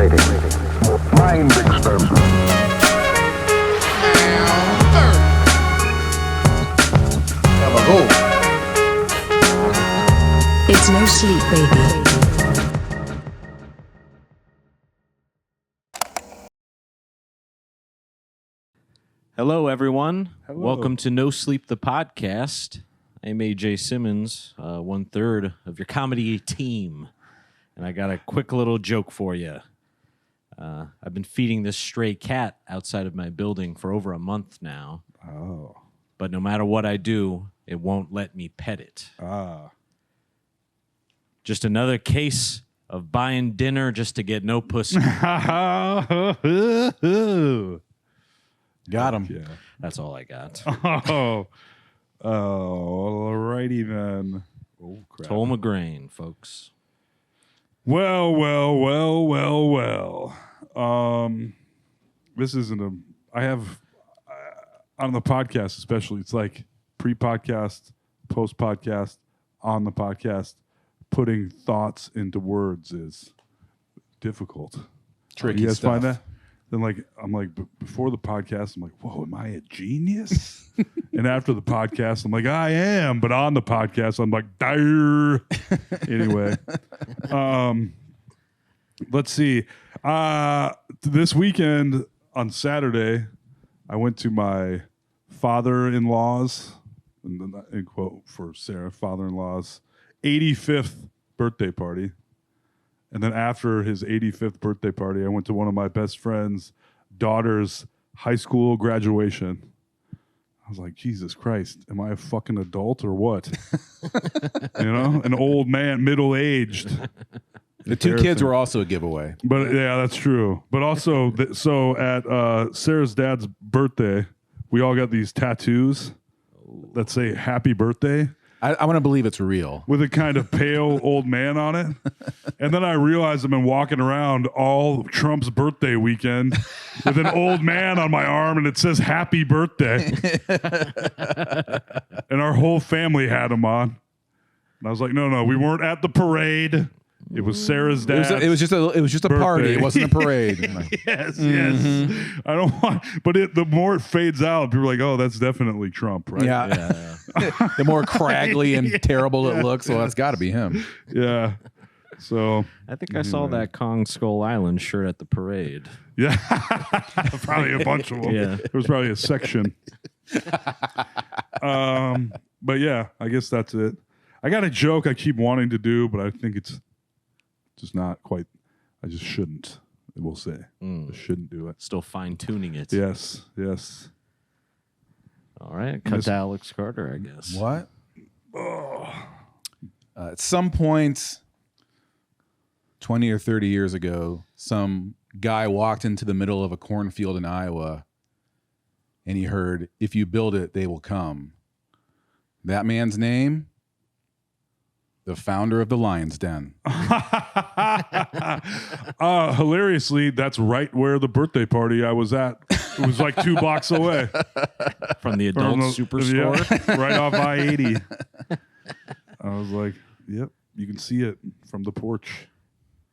Stimulating. Mind experiment. It's no sleep, baby. Hello, everyone. Hello. Welcome to No Sleep, the podcast. I'm AJ Simmons, 1/3 of your comedy team. And I got a quick little joke for you. I've been feeding this stray cat outside of my building for over a month now. Oh. But no matter what I do, it won't let me pet it. Ah. Just another case of buying dinner just to get no pussy. Got him. Yeah. That's all I got. Oh. Alrighty then. Oh, crap. Toll McGrain, folks. Well. This isn't I have, on the podcast especially, it's like pre-podcast, post-podcast, on the podcast, putting thoughts into words is difficult. Tricky You guys stuff. find that? Then I'm like, before the podcast, I'm like, whoa, am I a genius? And after the podcast, I'm like, I am. But on the podcast, I'm like, dire. Anyway, let's see. This weekend on Saturday, I went to my father-in-law's, in quote for Sarah, father-in-law's 85th birthday party. And then after his 85th birthday party, I went to one of my best friend's daughter's high school graduation. I was like, Jesus Christ, am I a fucking adult or what? An old man, middle-aged. The two kids were also a giveaway. But yeah, that's true. But also, so at Sarah's dad's birthday, we all got these tattoos that say happy birthday. I want to believe it's real. With a kind of pale old man on it. And then I realized I've been walking around all Trump's birthday weekend with an old man on my arm and it says happy birthday. And our whole family had him on. And I was like, no, we weren't at the parade. It was Sarah's dad. It was just a party. It wasn't a parade. Yes. I don't want, but the more it fades out, people are like, oh, that's definitely Trump, right? Yeah. The more craggly and terrible it looks, well, that's got to be him. Yeah. So I think I saw that Kong Skull Island shirt at the parade. yeah, probably a bunch of them. Yeah. There was probably a section. But yeah, I guess that's it. I got a joke I keep wanting to do, but I think it's just not quite. I just shouldn't. We'll say I shouldn't do it. Still fine-tuning it. Yes. All right. Cut to Alex Carter, I guess. What? At some point, 20 or 30 years ago, some guy walked into the middle of a cornfield in Iowa, and he heard, "If you build it, they will come." That man's name? The founder of the Lion's Den. Hilariously, that's right where the birthday party I was at. It was like 2 blocks away. From the adult superstore. Yeah, right off I-80. I was like, yep, you can see it from the porch.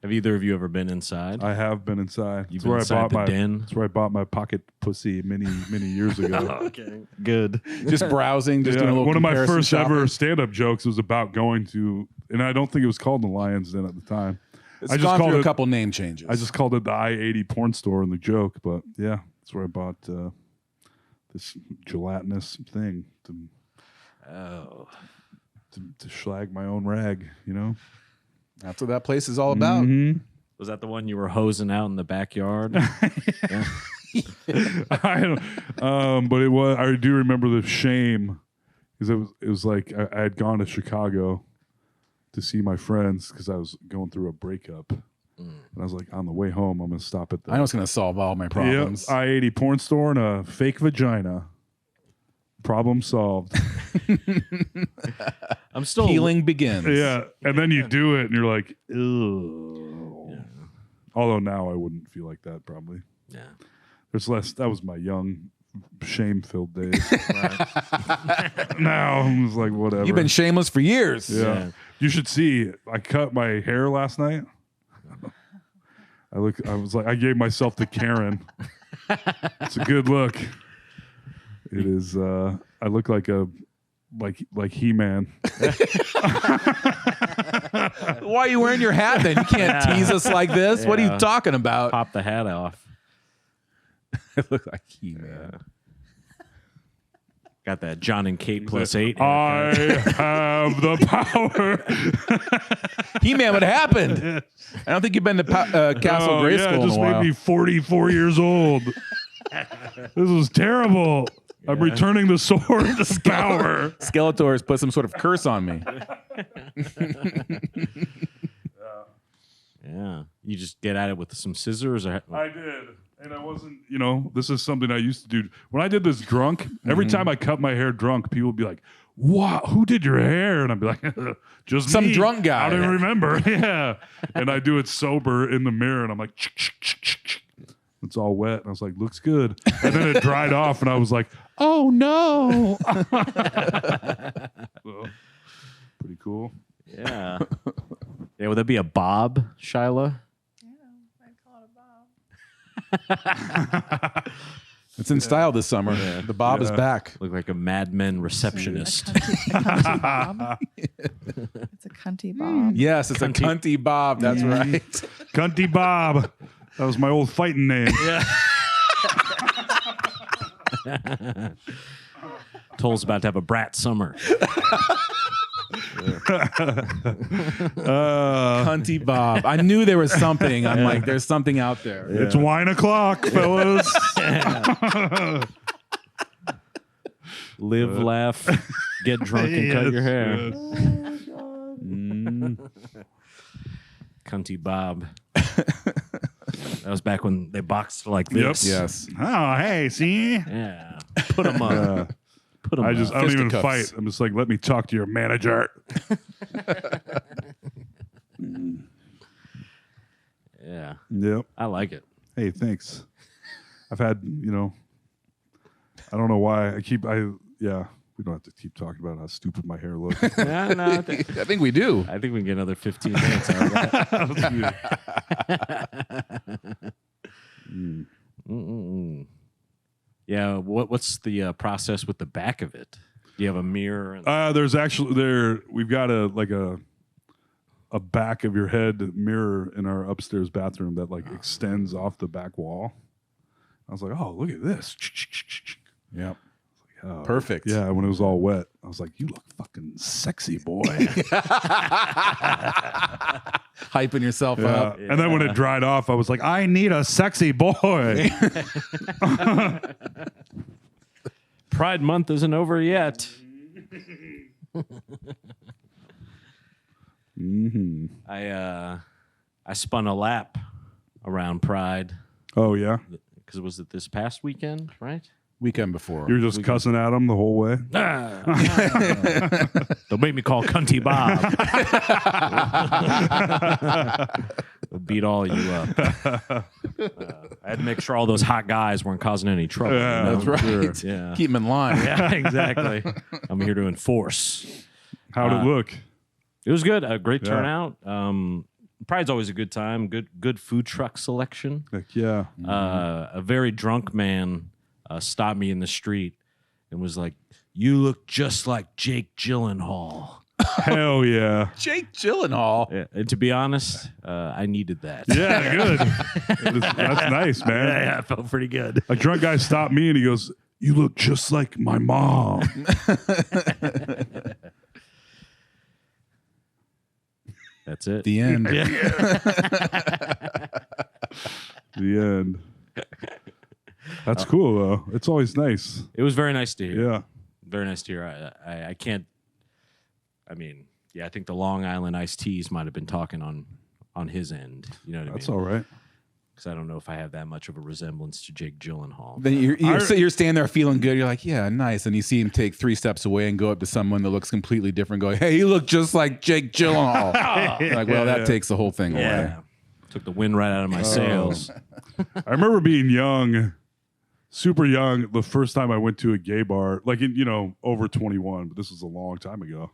Have either of you ever been inside? I have been inside. You've That's been where inside the den? That's where I bought my pocket pussy many years ago. Okay. Good. Just browsing, just doing a little one of my comparison first shopping. ever stand-up jokes was about going to, and I don't think it was called the Lion's Den at the time. It's I just gone called through it- a couple name changes. I just called it the I-80 porn store in the joke, but yeah, that's where I bought this gelatinous thing to schlag my own rag, That's what that place is all about. Mm-hmm. Was that the one you were hosing out in the backyard? Yeah. I don't, but it was. I do remember the shame because it was like I had gone to Chicago to see my friends because I was going through a breakup, and I was like, on the way home, I'm gonna stop at the I know it's going to solve all my problems. I-80 porn store and a fake vagina. Problem solved. I'm still Healing begins. Yeah, and then you do it, and you're like, ew. Yeah. Although now I wouldn't feel like that probably. Yeah. There's less. That was my young, shame-filled days. Now I'm just like, whatever. You've been shameless for years. Yeah. You should see. I cut my hair last night. I gave myself to Karen. It's a good look. It is. I look like He-Man. Why are you wearing your hat then? You can't tease us like this. What are you talking about? Pop the hat off. I look like He-Man. Got that John and Kate +8. I have the power. He-Man, what happened? I don't think you've been to Castle Grayskull yeah, it in a just while. made me 44 years old. This was terrible. I'm returning the sword's power. Skeletor's put some sort of curse on me. Yeah. You just get at it with some scissors? Or I did. And I wasn't, this is something I used to do. When I did this drunk, every time I cut my hair drunk, people would be like, wow, who did your hair? And I'd be like, just Some me. drunk guy. I don't remember. Yeah. And I do it sober in the mirror, and I'm like, chick. It's all wet. And I was like, looks good. And then it dried off, and I was like, oh, no. So, pretty cool. Yeah. Yeah, would that be a bob, Shyla? It's in style this summer. The bob is back. Look like a Mad Men receptionist. It's a cunty bob. Yes, it's a cunty bob. That's right. Cunty Bob. That was my old fighting name. Yeah. Toll's about to have a brat summer. Cunty Bob. I knew there was something. I'm like, there's something out there. It's wine o'clock, fellas. Live, laugh, get drunk, and cut your hair. Yes. Cunty Bob. That was back when they boxed like this. Yes. Oh, hey, see? Yeah. Put them up. Put them I up. don't even Fisticuffs. fight. I'm just like, let me talk to your manager. Yeah. Yep. I like it. Hey, thanks. I've had, I don't know why. We don't have to keep talking about how stupid my hair looks. Yeah, no, I think we do. I think we can get another 15 minutes out of that. Yeah, what's the process with the back of it? Do you have a mirror? There's actually we've got a back of your head mirror in our upstairs bathroom that extends off the back wall. I was like, oh, look at this. Yep. Oh, Perfect. Yeah, when it was all wet, I was like, you look fucking sexy, boy. Hyping yourself up. And then when it dried off, I was like, I need a sexy boy. Pride Month isn't over yet. I spun a lap around Pride Oh, yeah? because it was this past weekend, right? Weekend before. You were just cussing at him the whole way? Don't make me call Cunty Bob. We'll beat all of you up. I had to make sure all those hot guys weren't causing any trouble. Yeah, That's right. sure. Yeah. Keep them in line. Yeah, exactly. I'm here to enforce. How'd it look? It was good. A great Yeah. turnout. Pride's always a good time. Good food truck selection. Heck yeah. A very drunk man stopped me in the street and was like, "You look just like Jake Gyllenhaal." Hell yeah. Jake Gyllenhaal. Yeah, and to be honest, I needed that. Yeah, good. That's nice, man. Yeah, I felt pretty good. A drunk guy stopped me and he goes, you look just like my mom. That's it. The end. The end. That's cool, though. It's always nice. It was very nice to hear. Yeah. Very nice to hear. I can't. I mean, yeah, I think the Long Island iced teas might have been talking on his end. You know what That's I mean? all right. Because I don't know if I have that much of a resemblance to Jake Gyllenhaal. Then you're standing there feeling good. You're like, yeah, nice. And you see him take 3 steps away and go up to someone that looks completely different, going, hey, you look just like Jake Gyllenhaal. You're like, well, that takes the whole thing away. Yeah. Took the wind right out of my sails. I remember being young, super young, the first time I went to a gay bar, over 21, but this was a long time ago.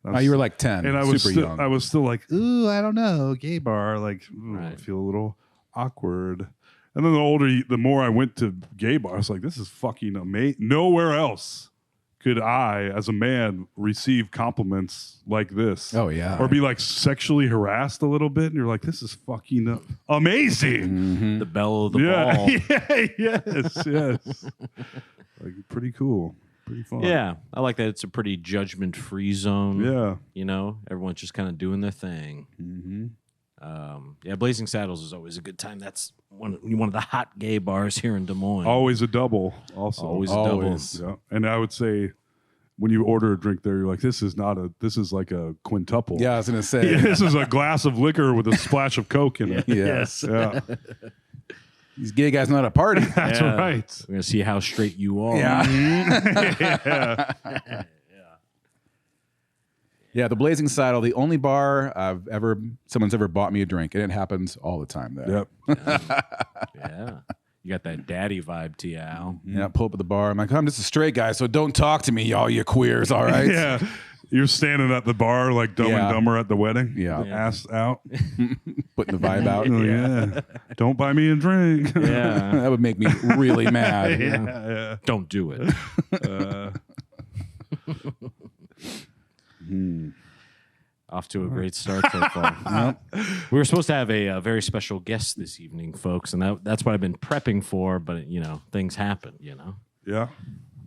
Oh, you were like 10, And I was super still, young. I was still like, ooh, I don't know, gay bar. Like, ooh, I Right. feel a little awkward. And then the more I went to gay bars, I was like, this is fucking amazing. Nowhere else could I, as a man, receive compliments like this. Oh, yeah. Or be like sexually harassed a little bit. And you're like, this is fucking amazing. The bell of the Yeah. ball. Yeah. Yes. Like, pretty cool. Pretty fun. Yeah, I like that. It's a pretty judgment-free zone. Yeah. You know, everyone's just kind of doing their thing. Yeah, Blazing Saddles is always a good time. That's one of the hot gay bars here in Des Moines. Always a double. Also. Always a double. Always. Yeah. And I would say when you order a drink there, you're like, this is like a quintuple. Yeah, I was going to say. Yeah, this is a glass of liquor with a splash of Coke in it. Yes. Yeah. These gay guys know how to party. That's Yeah. right. We're gonna see how straight you are. Yeah. Yeah, the Blazing Saddle, the only bar someone's ever bought me a drink, and it happens all the time there. Yep. Yeah. You got that daddy vibe to you, Al. Yeah, pull up at the bar. I'm like, I'm just a straight guy, so don't talk to me, y'all, you queers, all right? Yeah. You're standing at the bar like Dumb Yeah. and Dumber at the wedding. Yeah. Ass out. Putting the vibe out. Oh, yeah. Don't buy me a drink. Yeah. That would make me really mad. Yeah. Don't do it. Off to a great start so far. We were supposed to have a very special guest this evening, folks, and that's what I've been prepping for. But you know, things happen. You know, Yeah.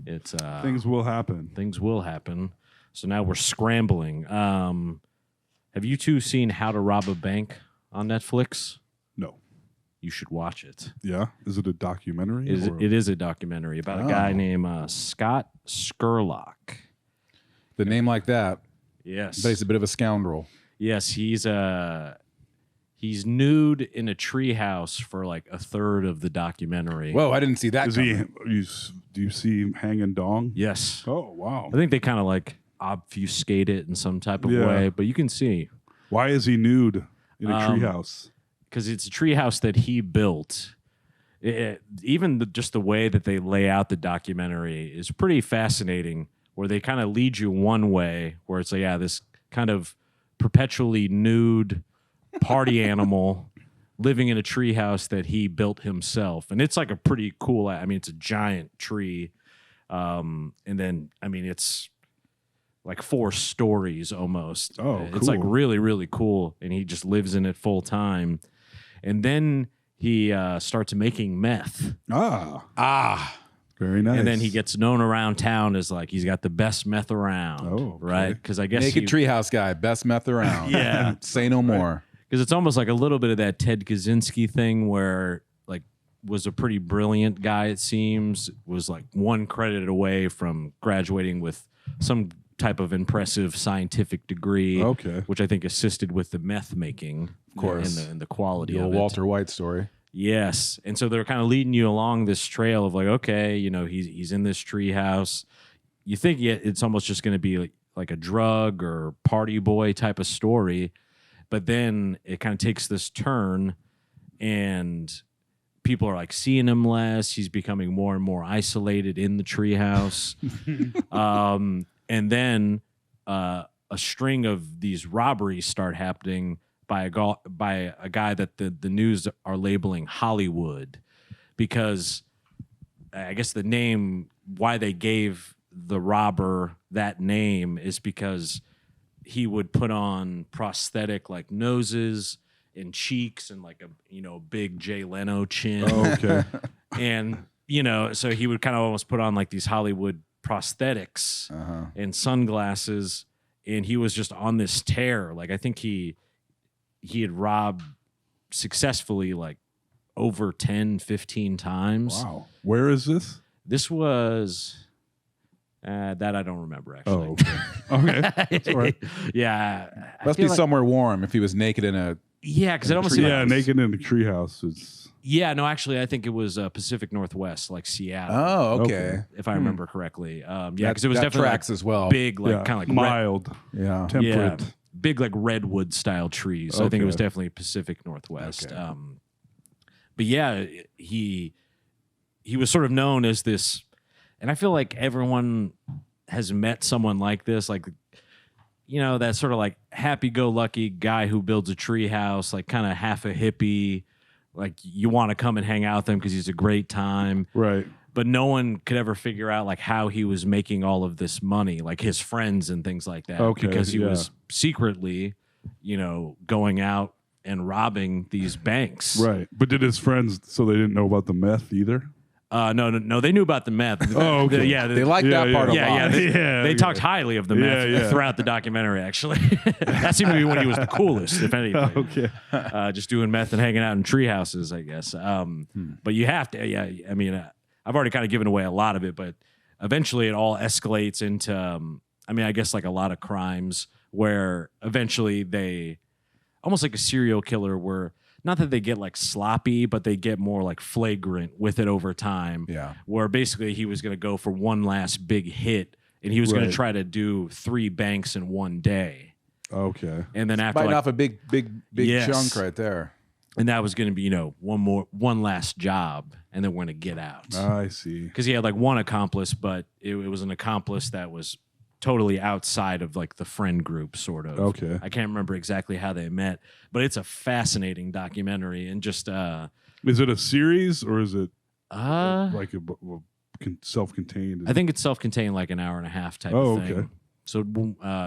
it's Things will happen. things will happen. So now we're scrambling. Have you two seen How to Rob a Bank on Netflix? No. You should watch it. Yeah. Is it a documentary? or- It is a documentary about a guy named Scott Skurlock. The name like that, Yes. but he's a bit of a scoundrel. Yes, he's nude in a treehouse for like a third of the documentary. Whoa, I didn't see that Is he? coming. Do you see him hanging dong? Yes. Oh wow. I think they kind of like obfuscate it in some type of Yeah. way, but you can see Why is he nude in a treehouse? because it's a treehouse that he built. Even just the way that they lay out the documentary is pretty fascinating, where they kind of lead you one way, where it's like, yeah, this kind of perpetually nude party animal living in a treehouse that he built himself. And it's like a pretty cool, I mean, it's a giant tree. And then, I mean, it's like 4 stories almost. Oh, It's like cool. really, really cool. And he just lives in it full time. And then he starts making meth. Very nice. And then he gets known around town as like he's got the best meth around. Oh, okay. Right? Because I guess Naked treehouse guy, best meth around. Yeah. Say no more. because it's almost like a little bit of that Ted Kaczynski thing where like was a pretty brilliant guy, it seems, was like one credit away from graduating with some type of impressive scientific degree. Okay. Which I think assisted with the meth making, of course. and the quality The of old it. Walter White story. Yes, and so they're kind of leading you along this trail of like, okay, you know, he's in this tree house. You think it's almost just going to be like a drug or party boy type of story, but then it kind of takes this turn, and people are like seeing him less. He's becoming more and more isolated in the tree house, and then a string of these robberies start happening by a guy that the news are labeling Hollywood, because I guess the name, why they gave the robber that name is because he would put on prosthetic like noses and cheeks and like a big Jay Leno chin. Oh, okay. And so he would kind of almost put on like these Hollywood prosthetics and sunglasses, and he was just on this tear. Like I think he had robbed successfully like over 10, 15 times. Wow. Where is this? This was that I don't remember actually. Oh, okay. Okay. That's all right. Yeah. I Must feel be like- somewhere warm if he was naked in a. Yeah, because it almost seemed Yeah, like, naked in the treehouse. It's Yeah, no, actually, I think it was Pacific Northwest, like Seattle, Oh, okay. Okay. if I remember correctly. Yeah, because it was that definitely tracks as well. big, like yeah, kind of like mild, Yeah. temperate. big like redwood style trees. So I think it was Okay. definitely Pacific Northwest. Okay. But yeah, he was sort of known as this, and I feel like everyone has met someone like this, like that sort of like happy-go-lucky guy who builds a tree house, like kind of half a hippie, like you want to come and hang out with him because he's a great time. Right. But no one could ever figure out like how he was making all of this money, like his friends and things like that. Okay, Because he yeah. was secretly, going out and robbing these banks. Right. But did his friends, so they didn't know about the meth either? No, they knew about the meth. Oh, okay. They like that part a lot. They talked highly of the meth throughout the documentary, actually. That seemed to be when he was the coolest, if anything. Okay. Just doing meth and hanging out in tree houses, I guess. But you have to, I mean, I've already kind of given away a lot of it, but eventually it all escalates into, I guess like a lot of crimes where eventually they, almost like a serial killer where, not that they get like sloppy, but they get more like flagrant with it over time. Yeah. Where basically he was going to go for one last big hit and he was going to Right. try to do 3 banks in one day. Okay. And then after Biting like, off a big Yes. chunk right there. and that was going to be, one last job and then we're going to get out. I see. Because he had like one accomplice, but it was an accomplice that was totally outside of like the friend group, sort of. Okay. I can't remember exactly how they met, but it's a fascinating documentary and just Is it a series or is it I like a self-contained? think it's self-contained, like an hour and a half type Oh, of thing. okay. So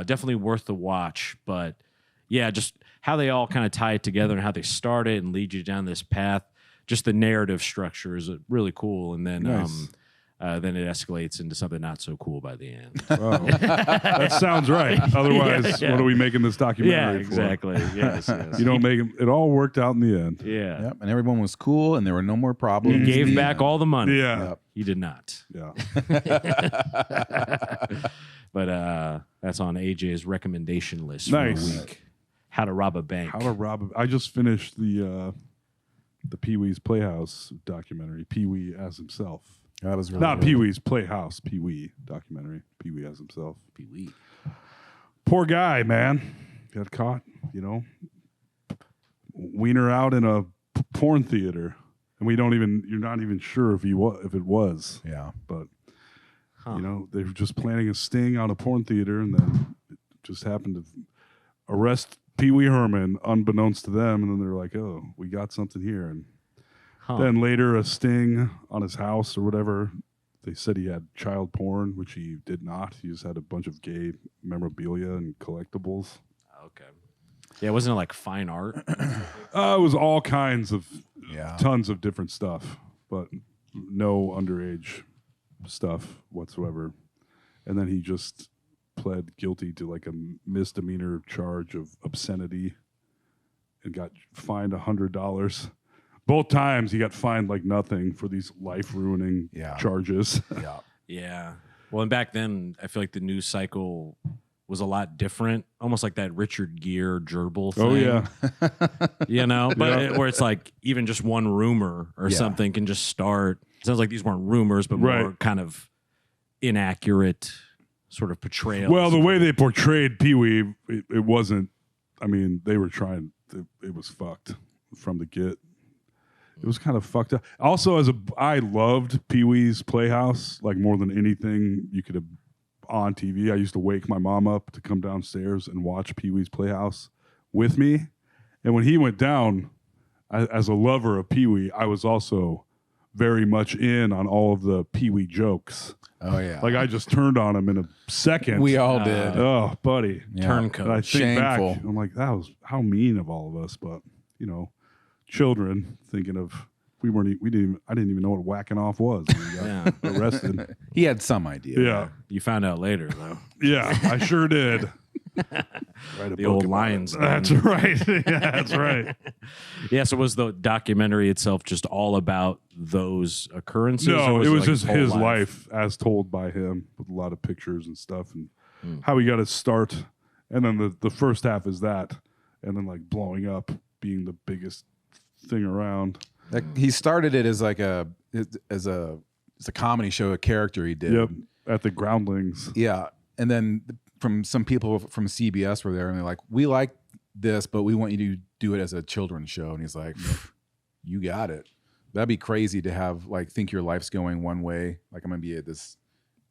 definitely worth the watch. But yeah, just how they all kind of tie it together and how they start it and lead you down this path. Just the narrative structure is really cool, and then Nice. then it escalates into something not so cool by the end. Oh. That sounds right. Otherwise, Yeah. what are we making this Yeah, documentary for? exactly. Yes, yes. You don't make it. It all worked out in the end. Yeah. Yep. And everyone was cool, and there were no more He problems. gave back all the money. Yeah. Yep. He did not. Yeah. But that's on AJ's recommendation list Nice. for the week. How to rob a bank. How to rob? I just finished the Pee Wee's Playhouse documentary. Pee Wee as himself. That was really Not good. Pee Wee's Playhouse. Pee Wee documentary. Pee Wee as himself. Pee-wee. Poor guy, man. Got caught. Wiener out in a porn theater, and you're not even sure if it was. Yeah. But Huh. they were just planning a sting on a porn theater, and then it just happened to arrest Pee Wee Herman, unbeknownst to them, and then they're like, "Oh, we got something here." And Huh. then later, a sting on his house or whatever. They said he had child porn, which he did not. He just had a bunch of gay memorabilia and collectibles. Okay. Yeah, wasn't it like fine art? It was all kinds of, Yeah. tons of different stuff, but no underage stuff whatsoever. And then he just pled guilty to like a misdemeanor charge of obscenity and got fined $100. Both times he got fined like nothing for these life-ruining Yeah. charges. Yeah. Yeah. Well, and back then, I feel like the news cycle was a lot different, almost like that Richard Gere gerbil thing. Oh yeah, But Yeah. where it's like even just one rumor or Yeah. something can just start. It sounds like these weren't rumors, but more Right. kind of inaccurate sort of portrayals. well, the way they portrayed Pee Wee, it wasn't. I mean, they were trying. It was fucked from the get. It was kind of fucked up. Also, I loved Pee Wee's Playhouse like more than anything you could have on TV. I used to wake my mom up to come downstairs and watch Pee Wee's Playhouse with me. And when he went down, as a lover of Pee Wee, I was also very much in on all of the Pee Wee jokes. Oh yeah. Like I just turned on him in a second. we all did. Oh, buddy. Yeah. turncoat. And I think back, Shameful. I'm like, that was how mean of all of us. But children thinking of I didn't even know what whacking off was. When we got Yeah. arrested. He had some idea. Yeah, You found out later, though. yeah, I sure did. Write a The book old about Lions it. Den. That's right. Yeah, that's right. Yeah, so was the documentary itself just all about those occurrences? or No, it was like just whole his life as told by him with a lot of pictures and stuff and how he got his start. And then the first half is that, and then like blowing up being the biggest thing around. Like, he started it as like a comedy show, a character he did. Yep, at the Groundlings. Yeah. And then from some people from CBS were there and they're like, we like this, but we want you to do it as a children's show. And he's like, you got it. That'd be crazy to have think your life's going one way. Like I'm going to be this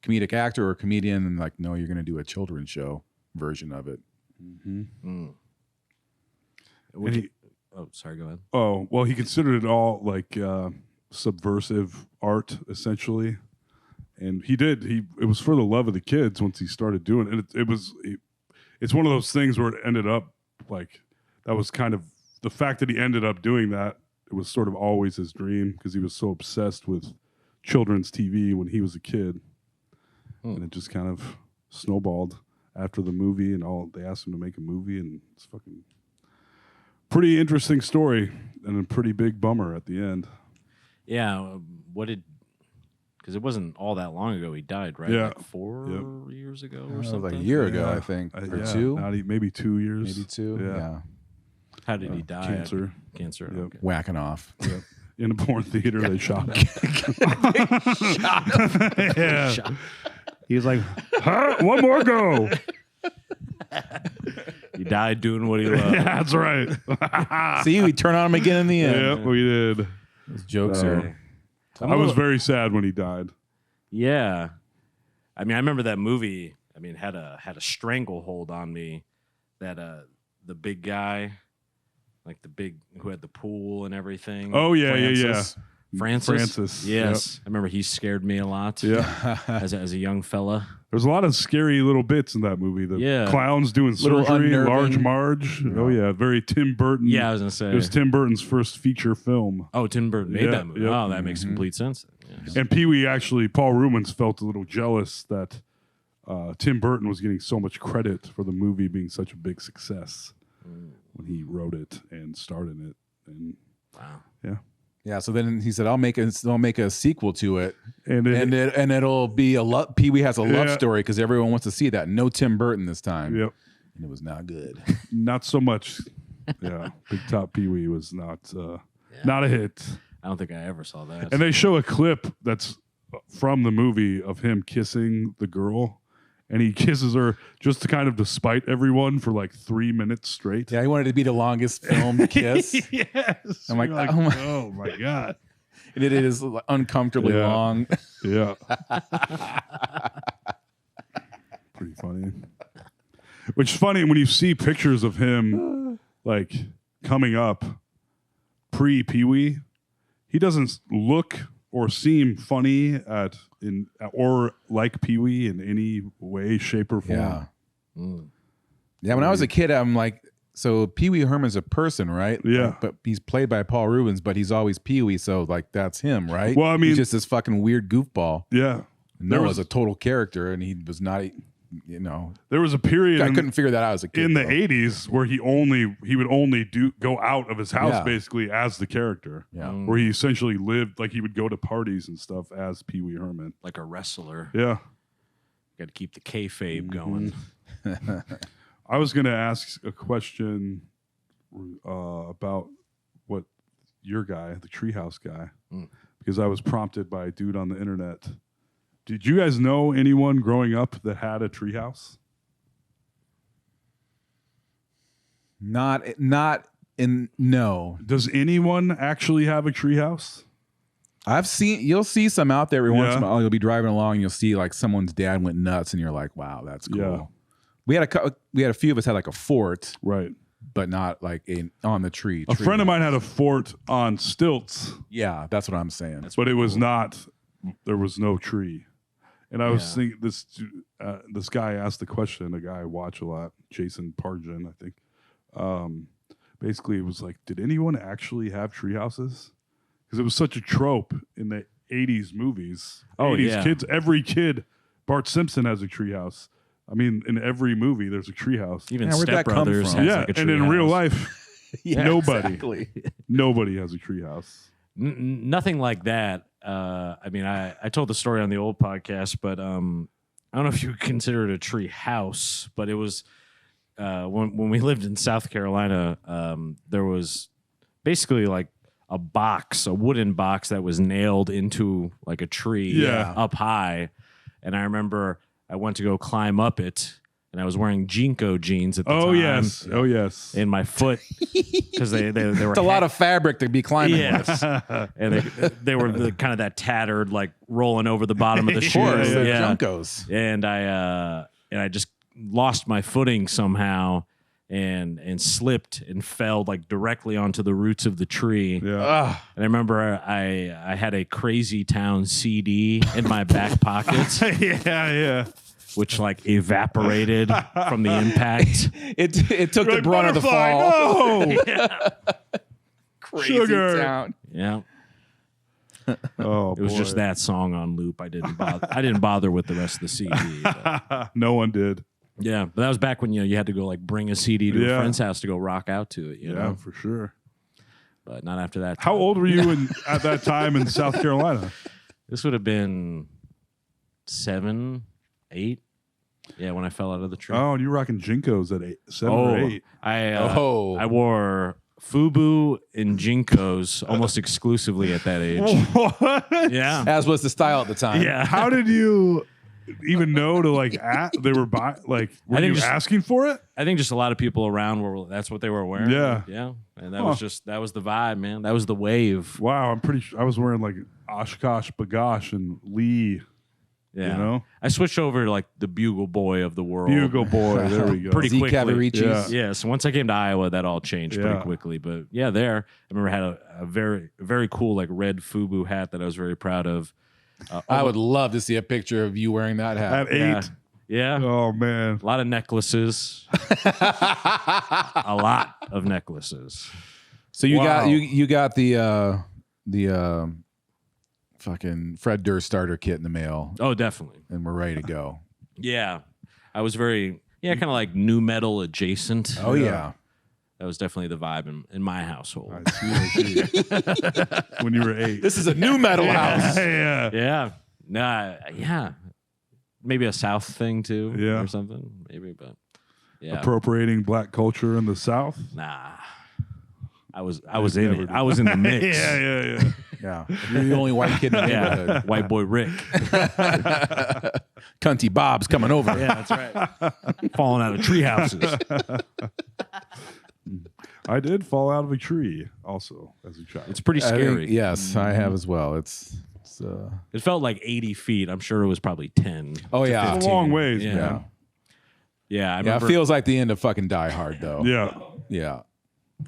comedic actor or comedian. And like, no, you're going to do a children's show version of it. Mm-hmm. Mm. And Oh, sorry. Go ahead. Oh, well, he considered it all like subversive art, essentially. And he did. It was for the love of the kids once he started doing it. And it's one of those things where it ended up like that was kind of the fact that he ended up doing that. It was sort of always his dream because he was so obsessed with children's TV when he was a kid. And it just kind of snowballed after the movie and they asked him to make a movie, and it's fucking pretty interesting story and a pretty big bummer at the end. Yeah. Because it wasn't all that long ago he died, right? Yeah. Like 4 years ago or It was something? like a year ago, Yeah. I think, or Yeah, two, maybe 2 years. maybe two. Yeah. How did he die? Cancer. Cancer. Yep. Okay. Whacking off. Yep. In a porn theater, they shot him. Yeah. He's like, huh? One more go. He died doing what he loved. Yeah, that's right. See, we turn on him again in the end. Yep, we did. Those jokes are. I was very sad when he died. Yeah. I mean, I remember that movie. I mean, had a stranglehold on me. That the big guy, like the big who had the pool and everything. Oh yeah, Francis. Francis. Yes, Yep. I remember he scared me a lot. Yeah. as a young fella. There's a lot of scary little bits in that movie. The clowns doing Little surgery, unnerving. Large Marge. Oh yeah, very Tim Burton. Yeah, I was gonna say. It was Tim Burton's first feature film. Oh, Tim Burton made Yeah, that movie. yep. Oh, that makes complete sense. Yes. And Pee Wee Paul Rumens felt a little jealous that Tim Burton was getting so much credit for the movie being such a big success when he wrote it and starred in it. And Wow. yeah, Yeah, so then he said, "I'll make a sequel to it, and it'll be a Pee Wee has a love Yeah. story because everyone wants to see that. No Tim Burton this time. yep, And it was not good. not so much. Yeah, Big Top Pee Wee was not a hit. I don't think I ever saw that. And they show a clip that's from the movie of him kissing the girl, and he kisses her just to kind of despite everyone for like 3 minutes straight. Yeah, he wanted to be the longest filmed kiss, Yes. I'm like, You're oh my God. and it is uncomfortably Yeah. long. Yeah. Pretty funny. Which is funny when you see pictures of him like coming up pre Pee Wee, he doesn't look or seem funny or like Pee Wee in any way, shape, or form. Yeah, Mm. yeah. When I was a kid, I'm like, so Pee Wee Herman's a person, right? Yeah. Like, but he's played by Paul Rubens, but he's always Pee Wee, so like that's him, right? Well, I mean- he's just this fucking weird goofball. Yeah. Noah's a total character, and he was not. You know, There was a period I couldn't figure that out as a kid. in the though. 80s where he would only go out of his house Yeah. basically as the character. Yeah. Where he essentially lived like he would go to parties and stuff as Pee Wee Herman. Like a wrestler. Yeah. Got to keep the kayfabe going. I was going to ask a question about what your guy, the Treehouse guy, because I was prompted by a dude on the internet. Did you guys know anyone growing up that had a treehouse? Not in no. Does anyone actually have a treehouse? You'll see some out there every once in a Yeah. while. You'll be driving along, and you'll see like someone's dad went nuts, and you're like, wow, that's cool. Yeah. We had a few of us had like a fort, Right. but not like on the tree. A friend of mine had a fort on stilts, Yeah, that's what I'm saying. but it was not. There was no tree. And I was Yeah. thinking this guy asked the question. A guy I watch a lot, Jason Pargin, I think. Basically, it was like, did anyone actually have tree houses? Because it was such a trope in the '80s movies. Oh, 80s yeah. kids, every kid. Bart Simpson has a tree house. I mean, in every movie, there's a tree house. Even Yeah, where'd Step that come Brothers from? has Yeah, like a and in tree real house. life, Yeah, nobody. exactly. nobody has a tree house. Nothing like that. I mean, I told the story on the old podcast, but I don't know if you would consider it a tree house, but it was when we lived in South Carolina. There was basically like a wooden box that was nailed into like a tree Yeah. up high, and I remember I went to go climb up it, and I was wearing Jinko jeans at the time. Oh yes. In my foot because they were It's a lot of fabric to be climbing with. yes, and they were kind of that tattered, like rolling over the bottom of the shoe. Of course, they're Yeah, Junkos. and I just lost my footing somehow, and slipped and fell like directly onto the roots of the tree. Yeah. And I remember I had a Crazy Town CD in my back pocket, yeah. which like evaporated from the impact. It took the brunt of the fall. No. Crazy Sugar. Town. Yeah. Oh, It was just that song on loop. I didn't bother with the rest of the CD. But. No one did. Yeah, but that was back when you had to go like bring a CD to a friend's house to go rock out to it. You know, For sure. but not after that. How time. old were you at that time in South Carolina? This would have been 7, 8. Yeah, when I fell out of the tree. Oh, and you were rocking Jinkos at 7 or 8. I wore FUBU and Jinkos almost exclusively at that age. What? Yeah. As was the style at the time. Yeah. How did you even know to like they were were you asking for it? I think just a lot of people around that's what they were wearing. Yeah. Yeah. And that was the vibe, man. That was the wave. Wow, I'm pretty sure I was wearing like Oshkosh Bagosh and Lee. Yeah. You know? I switched over to like the Bugle Boy of the world. Bugle Boy. There we go. Pretty Z quickly. Cavaricis. Yeah. So once I came to Iowa, that all changed pretty Yeah. quickly. But yeah, there I remember I had a very, very cool like red FUBU hat that I was very proud of. I would love to see a picture of you wearing that hat. At 8. Yeah. Yeah. Oh man. A lot of necklaces. A lot of necklaces. So you Wow. got the fucking Fred Durst starter kit in the mail, Oh, definitely. and we're ready to go. Yeah. I was very, kind of like new metal adjacent. Oh yeah. That was definitely the vibe in my household. I see. When you were 8. This is a new metal house. Yeah. Yeah. Nah, yeah. Maybe a South thing too. Yeah. Or something. Maybe, but yeah. Appropriating black culture in the South. Nah. I was in it. I was in the mix. Yeah. Yeah. You're the only white kid in the Yeah. neighborhood. White boy Rick. Cunty Bob's coming over. Yeah, that's right. Falling out of tree houses. I did fall out of a tree also as a child. It's pretty I think- scary. yes, I have as well. It's It felt like 80 feet. I'm sure it was probably 10. oh to yeah. It's a long ways, Yeah. man. Yeah, I Yeah, remember. it feels like the end of fucking Die Hard though. Yeah. Yeah.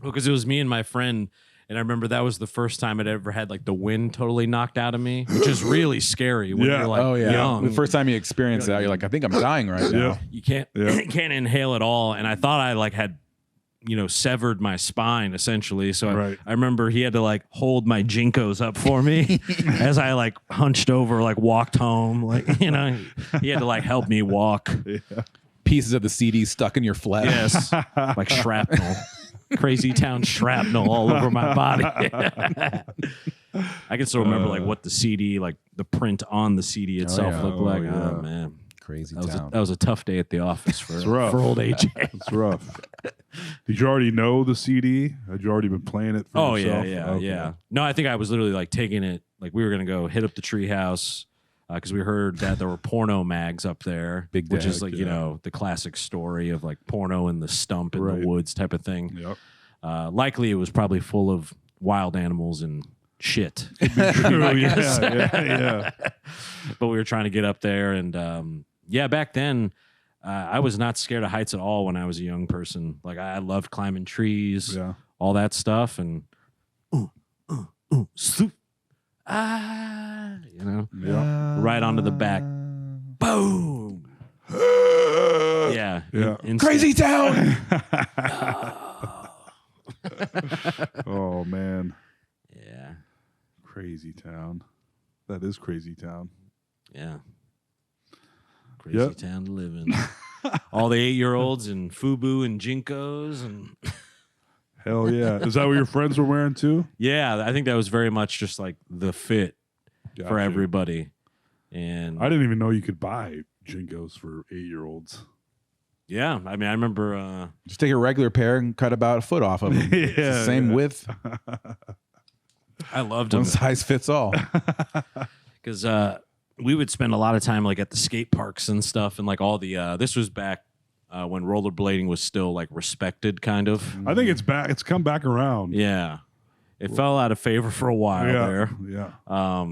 Because it was me and my friend, and I remember that was the first time I'd ever had like the wind totally knocked out of me, which is really scary when Yeah. you're like Oh yeah. young. The first time you experience that, you're like, I think I'm dying right now. Yeah. You can't Yeah. can't inhale at all, and I thought I like had severed my spine essentially. So Right. I remember he had to like hold my Jinkos up for me as I like hunched over, like walked home, like he had to like help me walk. Pieces of the CD stuck in your flesh. Yes, like shrapnel. Crazy Town shrapnel all over my body. I can still remember like what the CD, like the print on the CD itself yeah. looked like. yeah. Oh man, Crazy that Town. was a tough day at the office for rough. for old AJ. It's rough. Did you already know the CD? Had you already been playing it for Oh yourself? yeah. Okay. No, I think I was literally like taking it. Like we were gonna go hit up the treehouse because we heard that there were porno mags up there, Big which dag, is like yeah. the classic story of like porno in the stump in Right. the woods type of thing. Yep. Likely it was probably full of wild animals and shit. True, I guess. yeah. But we were trying to get up there, and back then I was not scared of heights at all when I was a young person. Like I loved climbing trees, Yeah. all that stuff, and swoop, Yeah. right onto the back, boom. Yeah, Yeah. instant. Crazy Town. Oh man. Yeah, Crazy Town. That is Crazy Town. yeah. Crazy Yep. town to live in. All the 8-year-olds and FUBU and Jinkos and Hell yeah. Is that what your friends were wearing too? yeah, I think that was very much just like the fit for Gotcha. everybody. And I didn't even know you could buy Jinkos for 8-year-olds. yeah, I mean, I remember. Just take a regular pair and cut about a foot off of them. It's the same width. I loved One them size fits all. because we would spend a lot of time like at the skate parks and stuff, and like all the. This was back when rollerblading was still like respected, kind of. I think it's back. It's come back around. Yeah, it fell out of favor for a while there. Yeah.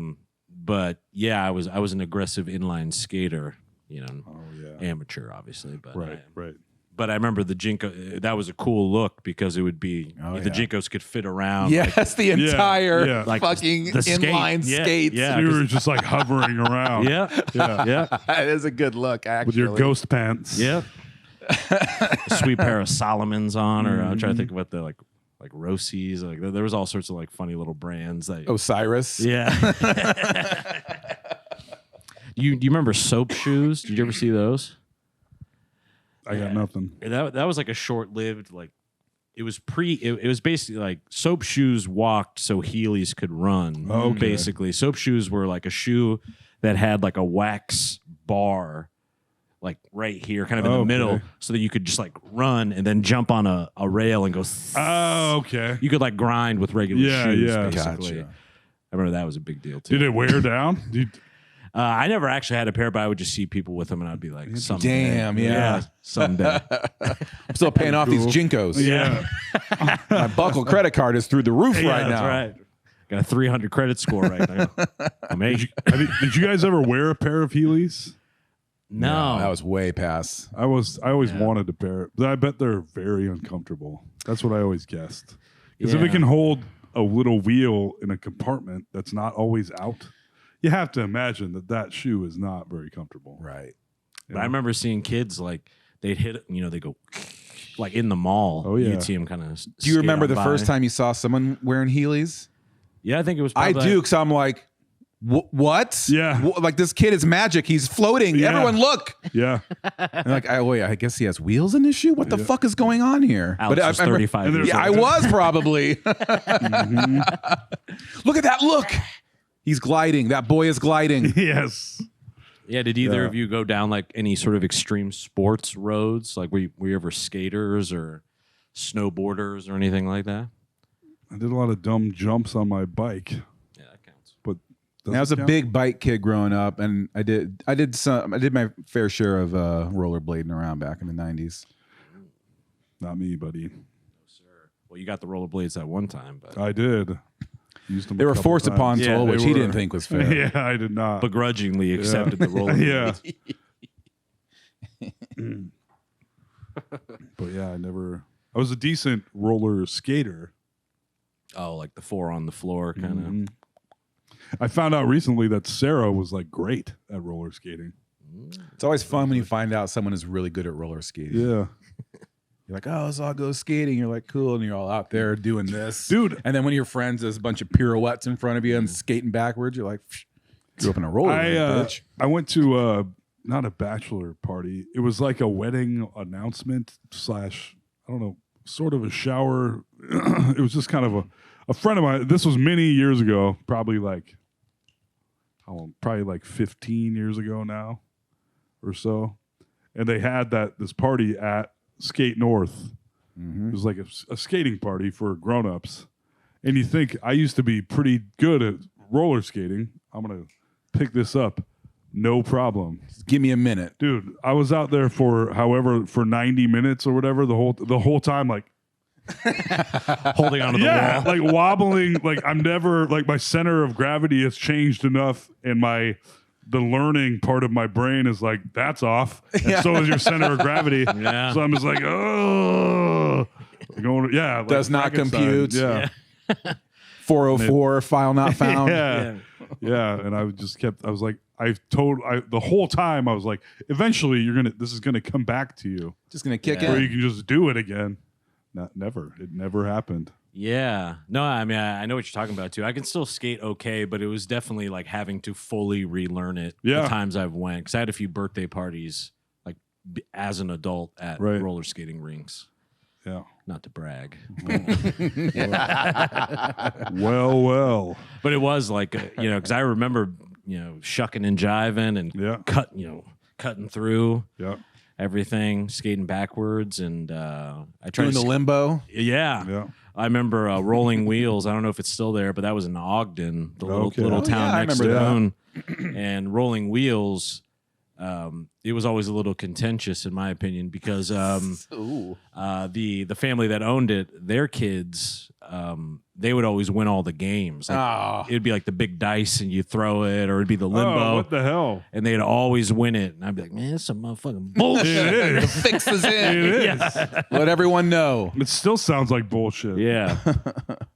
But yeah, I was an aggressive inline skater. Oh yeah. Amateur, obviously, but Right. Right. But I remember the Jinko. That was a cool look because it would be the Jinkos could fit around. Yes, the entire yeah. Like fucking the skate. inline Yeah, skates. yeah. So you were just like hovering around. Yeah. That is a good look, actually. With your ghost pants. Yeah. A sweet pair of Solomons on, or I'm trying to think about the like Rossies. Like there was all sorts of like funny little brands that. Osiris. Yeah. Do you remember soap shoes? Did you ever see those? I got nothing. That was like a short-lived like. It was it was basically like soap shoes walked so Heelys could run. Okay. Basically, soap shoes were like a shoe that had like a wax bar, like right here, kind of in the middle, so that you could just like run and then jump on a rail and go. Oh, okay. You could like grind with regular shoes. Basically, Gotcha. I remember that was a big deal too. Did it wear down? I never actually had a pair, but I would just see people with them, and I'd be like, "Someday, Damn, yeah. someday." I'm still paying off these Jinkos. Yeah. My buckle credit card is through the roof right That's now. right. Got a 300 credit score right now. Amazing. Did you guys ever wear a pair of Heelys? No, that was way past. I always wanted to pair it, but I bet they're very uncomfortable. That's what I always guessed. Because if it Yeah. can hold a little wheel in a compartment that's not always out, you have to imagine that shoe is not very comfortable. Right. But I remember seeing kids like they'd hit it, they go like in the mall. Oh, yeah. You'd see them kind of. Do you remember the first time you saw someone wearing Heelys? Yeah, I think it was. I probably do, because I'm like, what? Yeah. Like this kid is magic. He's floating. Yeah. Everyone look. Yeah. And like, I guess he has wheels in his shoe. What the fuck is going on here? Alex was I remember- 35 and years Yeah, I old. was probably. Look at that look. He's gliding. That boy is gliding. Yes. Yeah, did either of you go down like any sort of extreme sports roads? Like were you ever skaters or snowboarders or anything like that? I did a lot of dumb jumps on my bike, Yeah, that counts. but I was a big bike kid growing up, and I did my fair share of rollerblading around back in the 90s. Not me, buddy. Well, you got the rollerblades at one time, but I did. Used them They a were couple forced times. upon Yeah, Toll, they which he were. didn't think was fair. Yeah, I did not. begrudgingly accepted the rollerblades. Yeah. But yeah, I was a decent roller skater. Oh, like the 4 on the floor kind of. Mhm. I found out recently that Sarah was like great at roller skating. It's always fun when you find out someone is really good at roller skating. Yeah. You're like, oh, so I'll go skating. You're like, cool. And you're all out there doing this. Dude. And then when your friends, there's a bunch of pirouettes in front of you and skating backwards, you're like, grew up in a roller, bitch. I went to not a bachelor party. It was like a wedding announcement / I don't know, sort of a shower. It was just kind of a friend of mine. This was many years ago, probably like 15 years ago now or so. And they had this party at Skate North. Mm-hmm. It was like a skating party for grown-ups. And you think, I used to be pretty good at roller skating. I'm going to pick this up. No problem. Give me a minute. Dude, I was out there for 90 minutes or whatever, the whole time, like, Holding onto the wall. like wobbling, like I'm never, like my center of gravity has changed enough, and the learning part of my brain is like, that's off. And so is your center of gravity. Yeah. So I'm just like, oh, going, yeah. Like Does not Frankenstein. compute. Yeah. 404 file not found. Yeah. Yeah. And I was like, the whole time I was like, eventually this is gonna come back to you, Just gonna kick where you in. can just do it again. Never. It never happened. Yeah. No, I mean, I know what you're talking about too. I can still skate okay, but it was definitely like having to fully relearn it Yeah. the times I've went. Because I had a few birthday parties like as an adult at Right. roller skating rinks. Yeah. Not to brag. Well. But it was like, because I remember, shucking and jiving and Yeah. cutting through Yeah. everything, skating backwards. And I tried Doing the limbo. Yeah. Yeah. I remember Rolling Wheels. I don't know if it's still there, but that was in Ogden, the little, Okay. little Oh, town yeah, I next to remember Boone. And Rolling Wheels, it was always a little contentious, in my opinion, because Ooh. the family that owned it, their kids they would always win all the games. Like, Oh. it'd be like the big dice, and you throw it, or it'd be the limbo. Oh, what the hell? And they'd always win it, and I'd be like, "Man, that's some motherfucking bullshit." It is. Fix this in. It is. Let everyone know. It still sounds like bullshit. Yeah,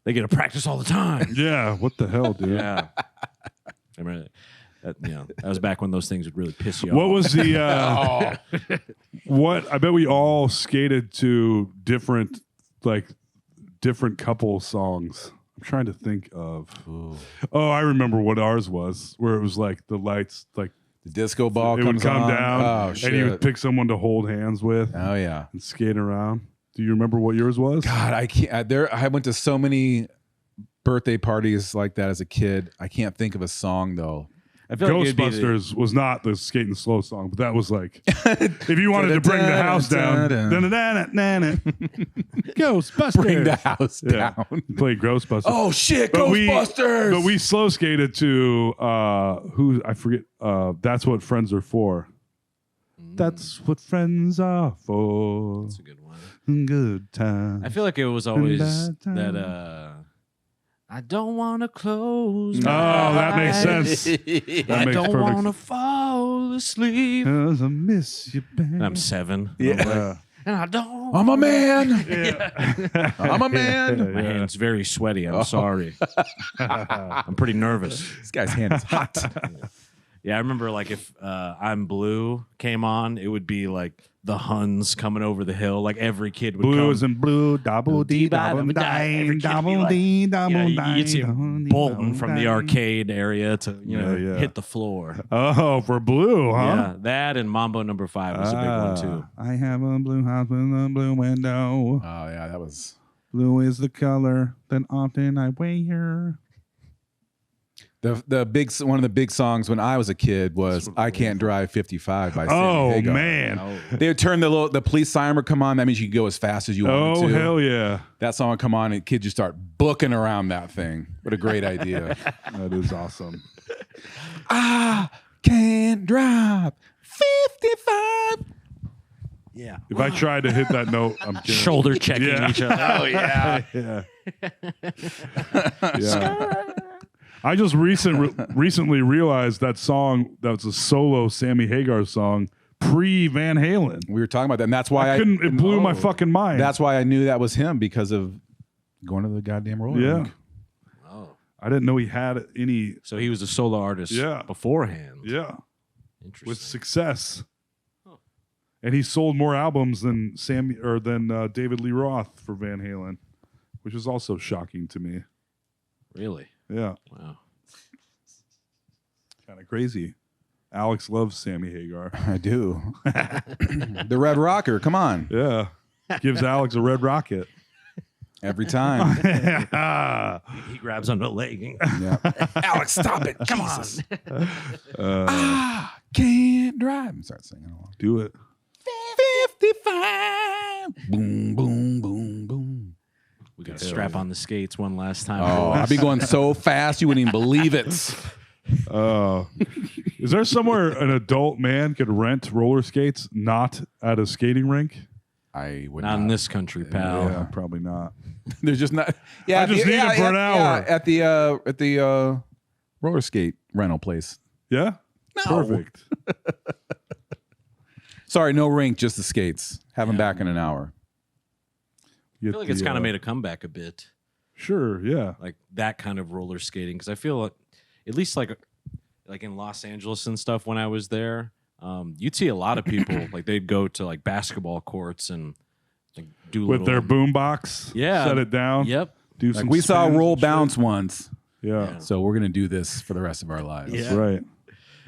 they get to practice all the time. Yeah. What the hell, dude? Yeah, I remember that. That was back when those things would really piss you What off. was the what? I bet we all skated to different couple songs. I'm trying to think of. Ooh. Oh, I remember what ours was, where it was like the lights, like The disco ball it would comes come on. down, Oh, shit. and you would pick someone to hold hands with Oh, yeah. and skate around. Do you remember what yours was? God, I can't. I went to so many birthday parties like that as a kid. I can't think of a song, though. I feel like it'd be the- Ghostbusters was not the skating slow song, but that was like if you wanted to bring the house down, Ghostbusters. Bring the house Yeah. down. Play Ghostbusters. Oh, shit, But Ghostbusters! but we slow skated to who I forget. That's what friends are for. That's what friends are for. That's a good one. Good time. I feel like it was always bad times. that. I don't want to close. Oh, my that makes eyes. sense. That I makes don't perfect want to fall asleep. 'Cause I miss you, babe. And I'm 7. Yeah. And I don't. I'm a man. Yeah. I'm a man. My hand's very sweaty. I'm sorry. I'm pretty nervous. This guy's hand is hot. Yeah, I remember like if I'm Blue came on, it would be like the Huns coming over the hill. Like every kid would Blue come. is in blue, double D, double Every dime, kid would be double like- D, double Yeah, dime. you'd see double him D, bolting double from the dime. arcade area to Yeah. hit the floor. Oh, for blue, huh? Yeah, that and Mambo number 5 was a big one too. I have a blue house with a blue window. Oh, yeah, that was. Blue is the color that often I wear. The big one of the big songs when I was a kid was "I Can't Drive 55" by Sammy Oh Hagar. man! They would turn the police siren would come on. That means you could go as fast as you wanted Oh to. hell yeah! That song would come on and kids just start booking around that thing. What a great idea! That is awesome. I can't drive 55. Yeah. If I tried to hit that note, I'm kidding. Shoulder checking Yeah. each other. Oh yeah. Yeah. I just recently realized that song, that was a solo Sammy Hagar song pre Van Halen. We were talking about that, and that's why It blew my fucking mind. That's why I knew that was him because of going to the goddamn roller yeah. rink. Oh. I didn't know he had any. So he was a solo artist Yeah. beforehand. Yeah, Interesting. with success, and he sold more albums than David Lee Roth for Van Halen, which was also shocking to me. Really? Yeah, Wow. kind of crazy. Alex loves Sammy Hagar. I do. The Red Rocker, come on, Yeah, gives Alex a red rocket. every time. He grabs on the leg. Yeah. Alex, stop it! Come on. Uh, I can't drive. Start singing along. do it. 55. Boom, boom, boom, boom. We got to strap on the skates one last time. Oh, I'd be going so fast you wouldn't even believe it. Is there somewhere an adult man could rent roller skates not at a skating rink? I would Not in this country, pal. Yeah, probably not. There's just not. Yeah, I just need it for an hour. at the roller skate rental place. Yeah, perfect. Sorry, no rink, just the skates. Have them back in an hour. I feel like it's kind of made a comeback a bit. Sure, yeah. Like that kind of roller skating. Because I feel like, at least like in Los Angeles and stuff when I was there, you'd see a lot of people, like they'd go to like basketball courts and like do With their little, boombox, Yeah. set it down. Yep. Do Like some we saw spins roll and shit. bounce once, Yeah, so we're gonna do this for the rest of our lives. Yeah. that's right.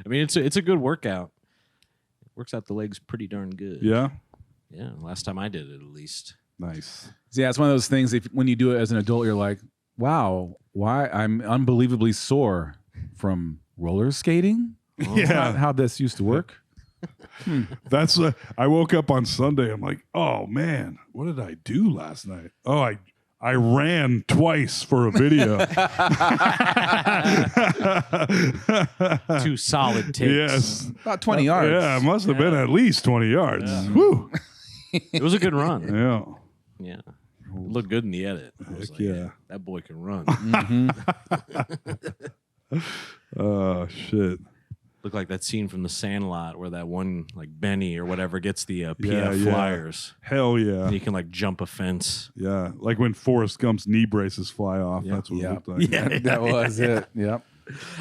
I mean, it's a good workout. It works out the legs pretty darn good. Yeah, Yeah. Last time I did it, at least. nice. Yeah, it's one of those things. When you do it as an adult, you're like, "Wow, why I'm unbelievably sore from roller skating." Yeah, How this used to work. that's. I woke up on Sunday. I'm like, oh man, what did I do last night? Oh, I ran twice for a video. 2 solid takes. Yes. About 20 yards. Yeah, it must have been at least 20 yards. Woo. It was a good run. Yeah. Yeah. It looked good in the edit. I was Heck like, yeah. that boy can run. Oh shit. Looked like that scene from The Sandlot where that one, like Benny or whatever, gets the PF Yeah, yeah. flyers. Hell yeah. And he can like jump a fence. Yeah. Like when Forrest Gump's knee braces fly off. Yeah. That's what Yeah. it looked like. Yeah. That was it. Yep.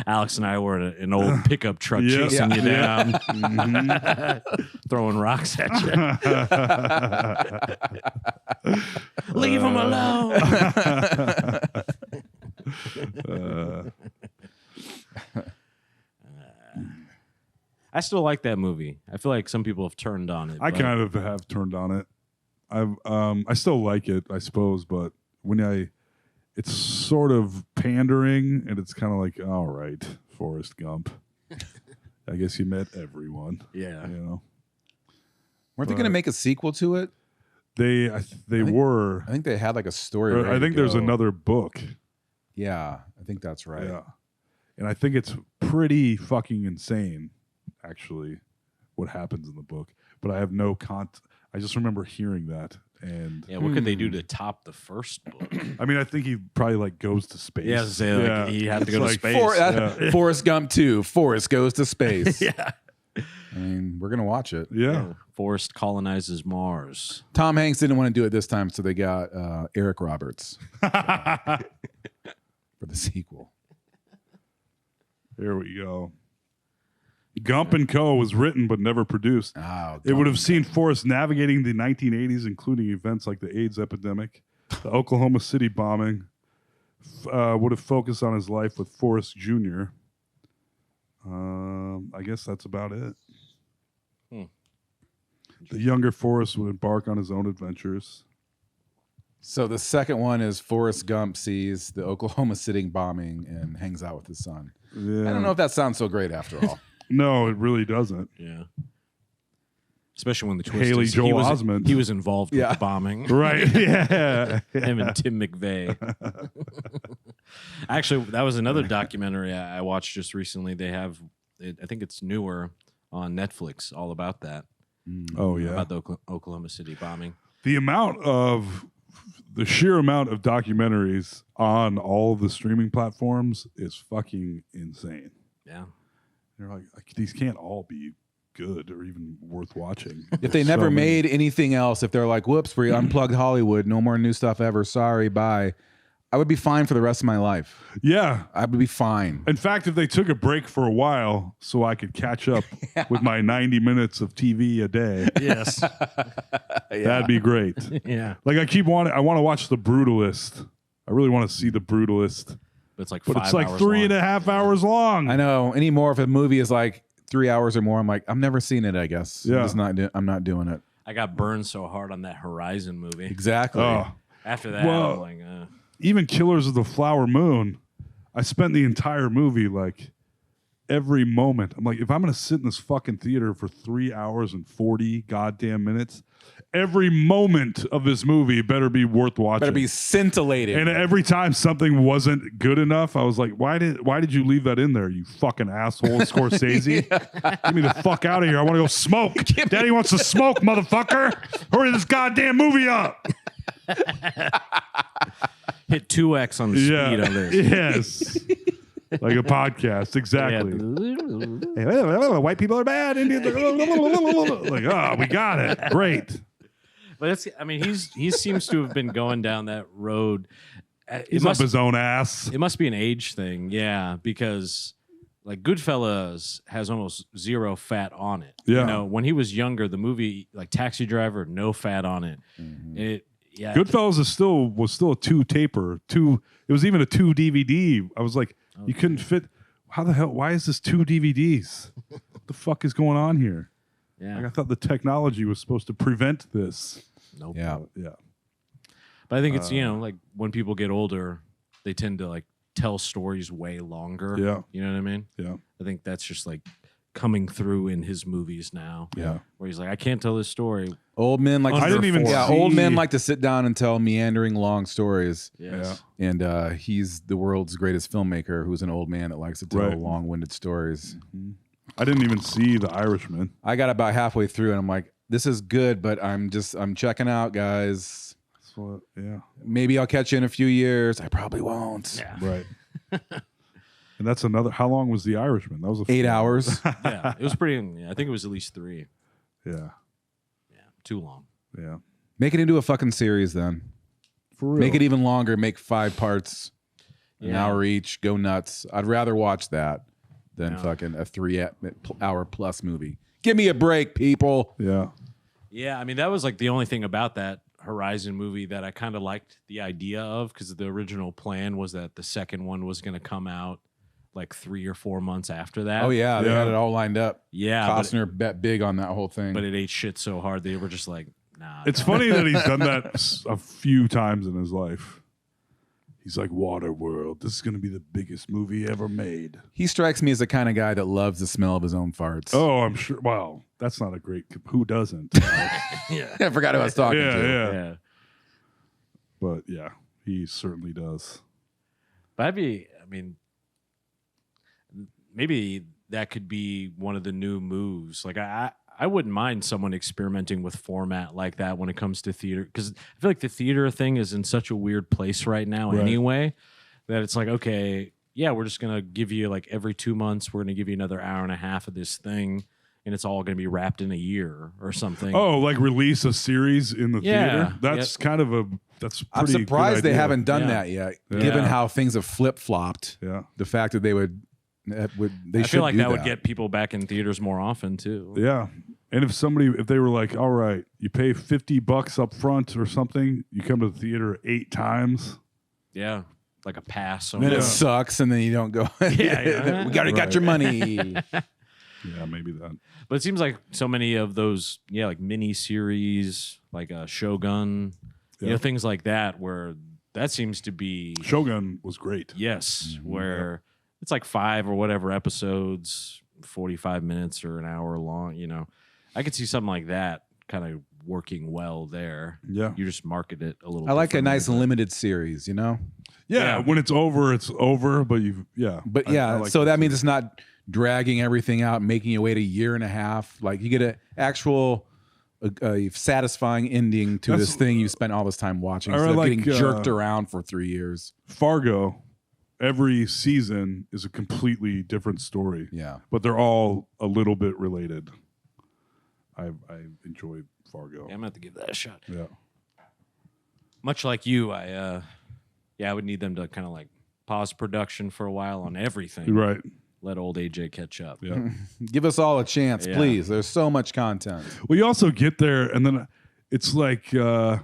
Alex and I were in an old pickup truck Yeah. chasing you Yeah. down, throwing rocks at you. Leave him alone. I still like that movie. I feel like some people have turned on it. I but- kind of have turned on it. I still like it, I suppose, but it's sort of pandering, and it's kind of like, all right, Forrest Gump. I guess you met everyone. Yeah. You know, Weren't they going to make a sequel to it? they were. I think they had like a story. Or ready I to think there's go. another book. Yeah, I think that's right. Yeah, and I think it's pretty fucking insane, actually, what happens in the book. But I have no I just remember hearing that, and Yeah, what could they do to top the first book? I mean, I think he probably like goes to space. Yeah, say, like, he had to It's go to like, space. Forrest Gump 2. Forrest goes to space. Yeah. I mean, we're going to watch it. Yeah. Forrest colonizes Mars. Tom Hanks didn't want to do it this time, so they got Eric Roberts for the sequel. There we go. Gump and Co. was written but never produced. Oh, It would have seen Forrest navigating the 1980s, including events like the AIDS epidemic, the Oklahoma City bombing. Would have focused on his life with Forrest Jr. I guess that's about it. The younger Forrest would embark on his own adventures. So the second one is Forrest Gump sees the Oklahoma City bombing and hangs out with his son. Yeah. I don't know if that sounds so great after all. No, it really doesn't. Yeah. Especially when the twist Haley is Joel Osment. he was involved with Yeah. the bombing. Right. Yeah. Him and Tim McVeigh. Actually, that was another documentary I watched just recently. They have, I think it's newer on Netflix, all about that. Oh, yeah. About the Oklahoma City bombing. The sheer amount of documentaries on all of the streaming platforms is fucking insane. Yeah. You're like these can't all be good or even worth watching. If they So never many- made anything else, if they're like, whoops, we unplugged Hollywood, no more new stuff ever, sorry, bye, I would be fine for the rest of my life. Yeah. I would be fine. In fact, if they took a break for a while so I could catch up with my 90 minutes of TV a day, Yes. that'd be great. Yeah. Like I want to watch The Brutalist. I really want to see The Brutalist. But it's like But 5 it's like hours 3.5 hours long. I know anymore. If a movie is like 3 hours or more, I'm like, I'm never seen it. I guess. Yeah. I'm not doing it. I got burned so hard on that Horizon movie. Exactly. Oh. After that, Well- I'm like, Even Killers of the Flower Moon, I spent the entire movie like every moment. I'm like, if I'm going to sit in this fucking theater for 3 hours and 40 goddamn minutes, every moment of this movie better be worth watching. Better be scintillating. And every time something wasn't good enough, I was like, why did you leave that in there, you fucking asshole, Scorsese? Get me the fuck out of here. I want to go smoke. Daddy wants to smoke, motherfucker. Hurry this goddamn movie up. hit 2x on the speed on this. Yes. Like a podcast. Exactly. Yeah. White people are bad. Indians are like, oh, we got it. Great. But it's, I mean, he seems to have been going down that road. He's up his own ass. It must be an age thing, yeah, because like Goodfellas has almost zero fat on it. Yeah. You know, when he was younger, the movie like Taxi Driver, no fat on it. Yeah. Goodfellas was still a 2 taper. It was even a 2 DVD. I was like, you couldn't fit. How the hell? Why is this 2 DVDs? What the fuck is going on here? Yeah. Like, I thought the technology was supposed to prevent this. Nope. yeah. Yeah. But I think it's, like when people get older, they tend to like tell stories way longer. Yeah. You know what I mean? Yeah. I think that's just like coming through in his movies now. Yeah. Where he's like, I can't tell this story. Old men like. I didn't even Yeah, see- old men like to sit down and tell meandering long stories. Yes. And he's the world's greatest filmmaker, who's an old man that likes to tell Right. long-winded stories. I didn't even see The Irishman. I got about halfway through, and I'm like, "This is good, but I'm checking out, guys." what, yeah. Maybe I'll catch you in a few years. I probably won't. Yeah. Right. And that's another. How long was The Irishman? That was 8 hours. Yeah. It was pretty. I think it was at least 3. Yeah. Yeah. Too long. Yeah. Make it into a fucking series then. For real. Make it even longer. Make 5 parts, an Yeah. hour each. Go nuts. I'd rather watch that than Yeah. fucking a 3-hour plus movie. Give me a break, people. Yeah. Yeah. I mean, that was like the only thing about that Horizon movie that I kind of liked the idea of, because the original plan was that the second one was going to come out like 3 or 4 months after that. Oh yeah, they Yeah. had it all lined up. Yeah. Costner bet big on that whole thing. But it ate shit so hard they were just like, nah. It's funny that he's done that a few times in his life. He's like, Waterworld, this is going to be the biggest movie ever made. He strikes me as the kind of guy that loves the smell of his own farts. Oh, I'm sure. Wow, that's not a great. Who doesn't? Yeah. I forgot who I was talking yeah, to. yeah. Yeah. But yeah, he certainly does. But I mean, maybe that could be one of the new moves. Like I wouldn't mind someone experimenting with format like that when it comes to theater, because I feel like the theater thing is in such a weird place right now Right. anyway, that it's like, okay, yeah, we're just gonna give you like every 2 months, we're gonna give you another hour and a half of this thing, and it's all gonna be wrapped in a year or something. Oh, like release a series in the Yeah, theater? That's kind of a. That's I'm pretty surprised good they idea. haven't done Yeah. that yet, Yeah. given Yeah. how things have flip flopped. Yeah, The fact that they would they I should feel like do that would get people back in theaters more often too. yeah. And if they were like, all right, you pay $50 up front or something, you come to the theater 8 times. Yeah, like a pass. And then Yeah. it sucks, and then you don't go. Yeah. We got Right. your money. Yeah, maybe that. But it seems like so many of those, like mini series, like Shogun, Yeah. things like that, where that seems to be Shogun was great. yes, where it's like 5 or whatever episodes, 45 minutes or an hour long. I could see something like that kind of working well there. Yeah. You just market it a little. I like a differently, nice but- limited series, Yeah, Yeah. when it's over, it's over. But But I yeah, like so that. that means it's not dragging everything out, making you wait a year and a half. Like you get an actual satisfying ending to That's- this thing you spent all this time watching Or instead of like, getting jerked around for 3 years. Fargo, every season is a completely different story. Yeah. But they're all a little bit related. I enjoyed Fargo. Yeah, I'm gonna have to give that a shot. Yeah. Much like you, I would need them to kind of like pause production for a while on everything. Right. Let old AJ catch up. Yeah. Give us all a chance, Yeah. please. There's so much content. Well, you also get there, and then it's like going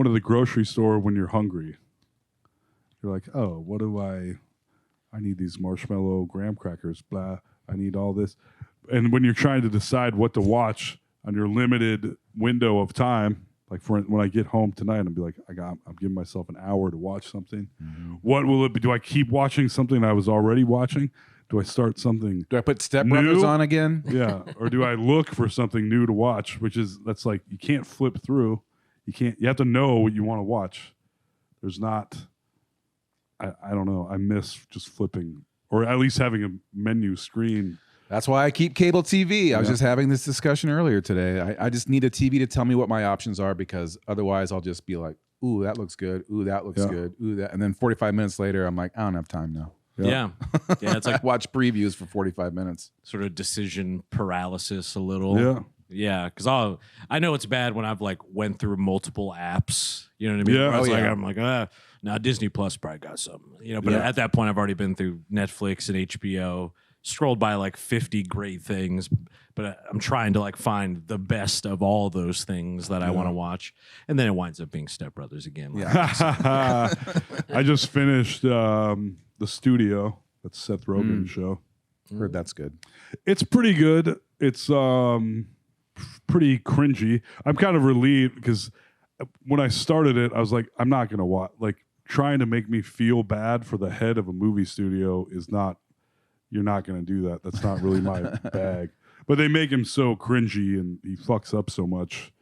to the grocery store when you're hungry. You're like, oh, what do I need these marshmallow graham crackers, blah. I need all this. And when you're trying to decide what to watch on your limited window of time, like when I get home tonight, I'll be like, I'm giving myself an hour to watch something. What will it be? Do I keep watching something I was already watching? Do I start something? Do I put Step Brothers New? on again? Yeah. Or do I look for something new to watch? That's like, you can't flip through. You have to know what you want to watch. There's not, I don't know. I miss just flipping, or at least having a menu screen. That's why I keep cable TV. I was Yeah. just having this discussion earlier today. I just need a TV to tell me what my options are, because otherwise I'll just be like, ooh, that looks good. Ooh, that looks Yeah. good. Ooh, that. And then 45 minutes later, I'm like, I don't have time now. Yeah. It's like Watch previews for 45 minutes. sort of decision paralysis a little. Yeah. Yeah, because I know it's bad when I've like went through multiple apps. You know what I mean? Yeah. Where it's Oh, like, yeah. I'm like, now Disney Plus probably got something. But Yeah. at that point, I've already been through Netflix and HBO, scrolled by like 50 great things, but I'm trying to like find the best of all those things that I want to watch, and then it winds up being Step Brothers again. Like, I just finished The Studio. That's Seth Rogen's show. Heard that's good. It's pretty good. It's pretty cringy. I'm kind of relieved because when I started it, I was like, I'm not going to watch. Like, trying to make me feel bad for the head of a movie studio is not, you're not going to do that. That's not really my bag. But they make him so cringy and he fucks up so much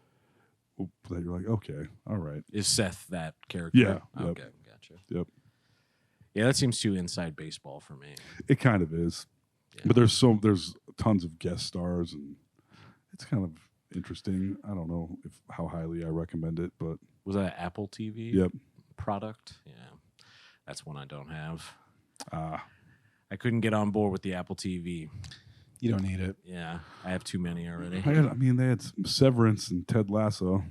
that you're like, okay, all right. is Seth that character? Yeah, yep. Okay, gotcha. Yep. Yeah, that seems too inside baseball for me. It kind of is. Yeah. But there's tons of guest stars and it's kind of interesting. I don't know how highly I recommend it, but Was that an Apple TV Yep. product? Yeah, that's one I don't have. Ah. I couldn't get on board with the Apple TV. You don't need it. Yeah, I have too many already. I mean, they had Severance and Ted Lasso.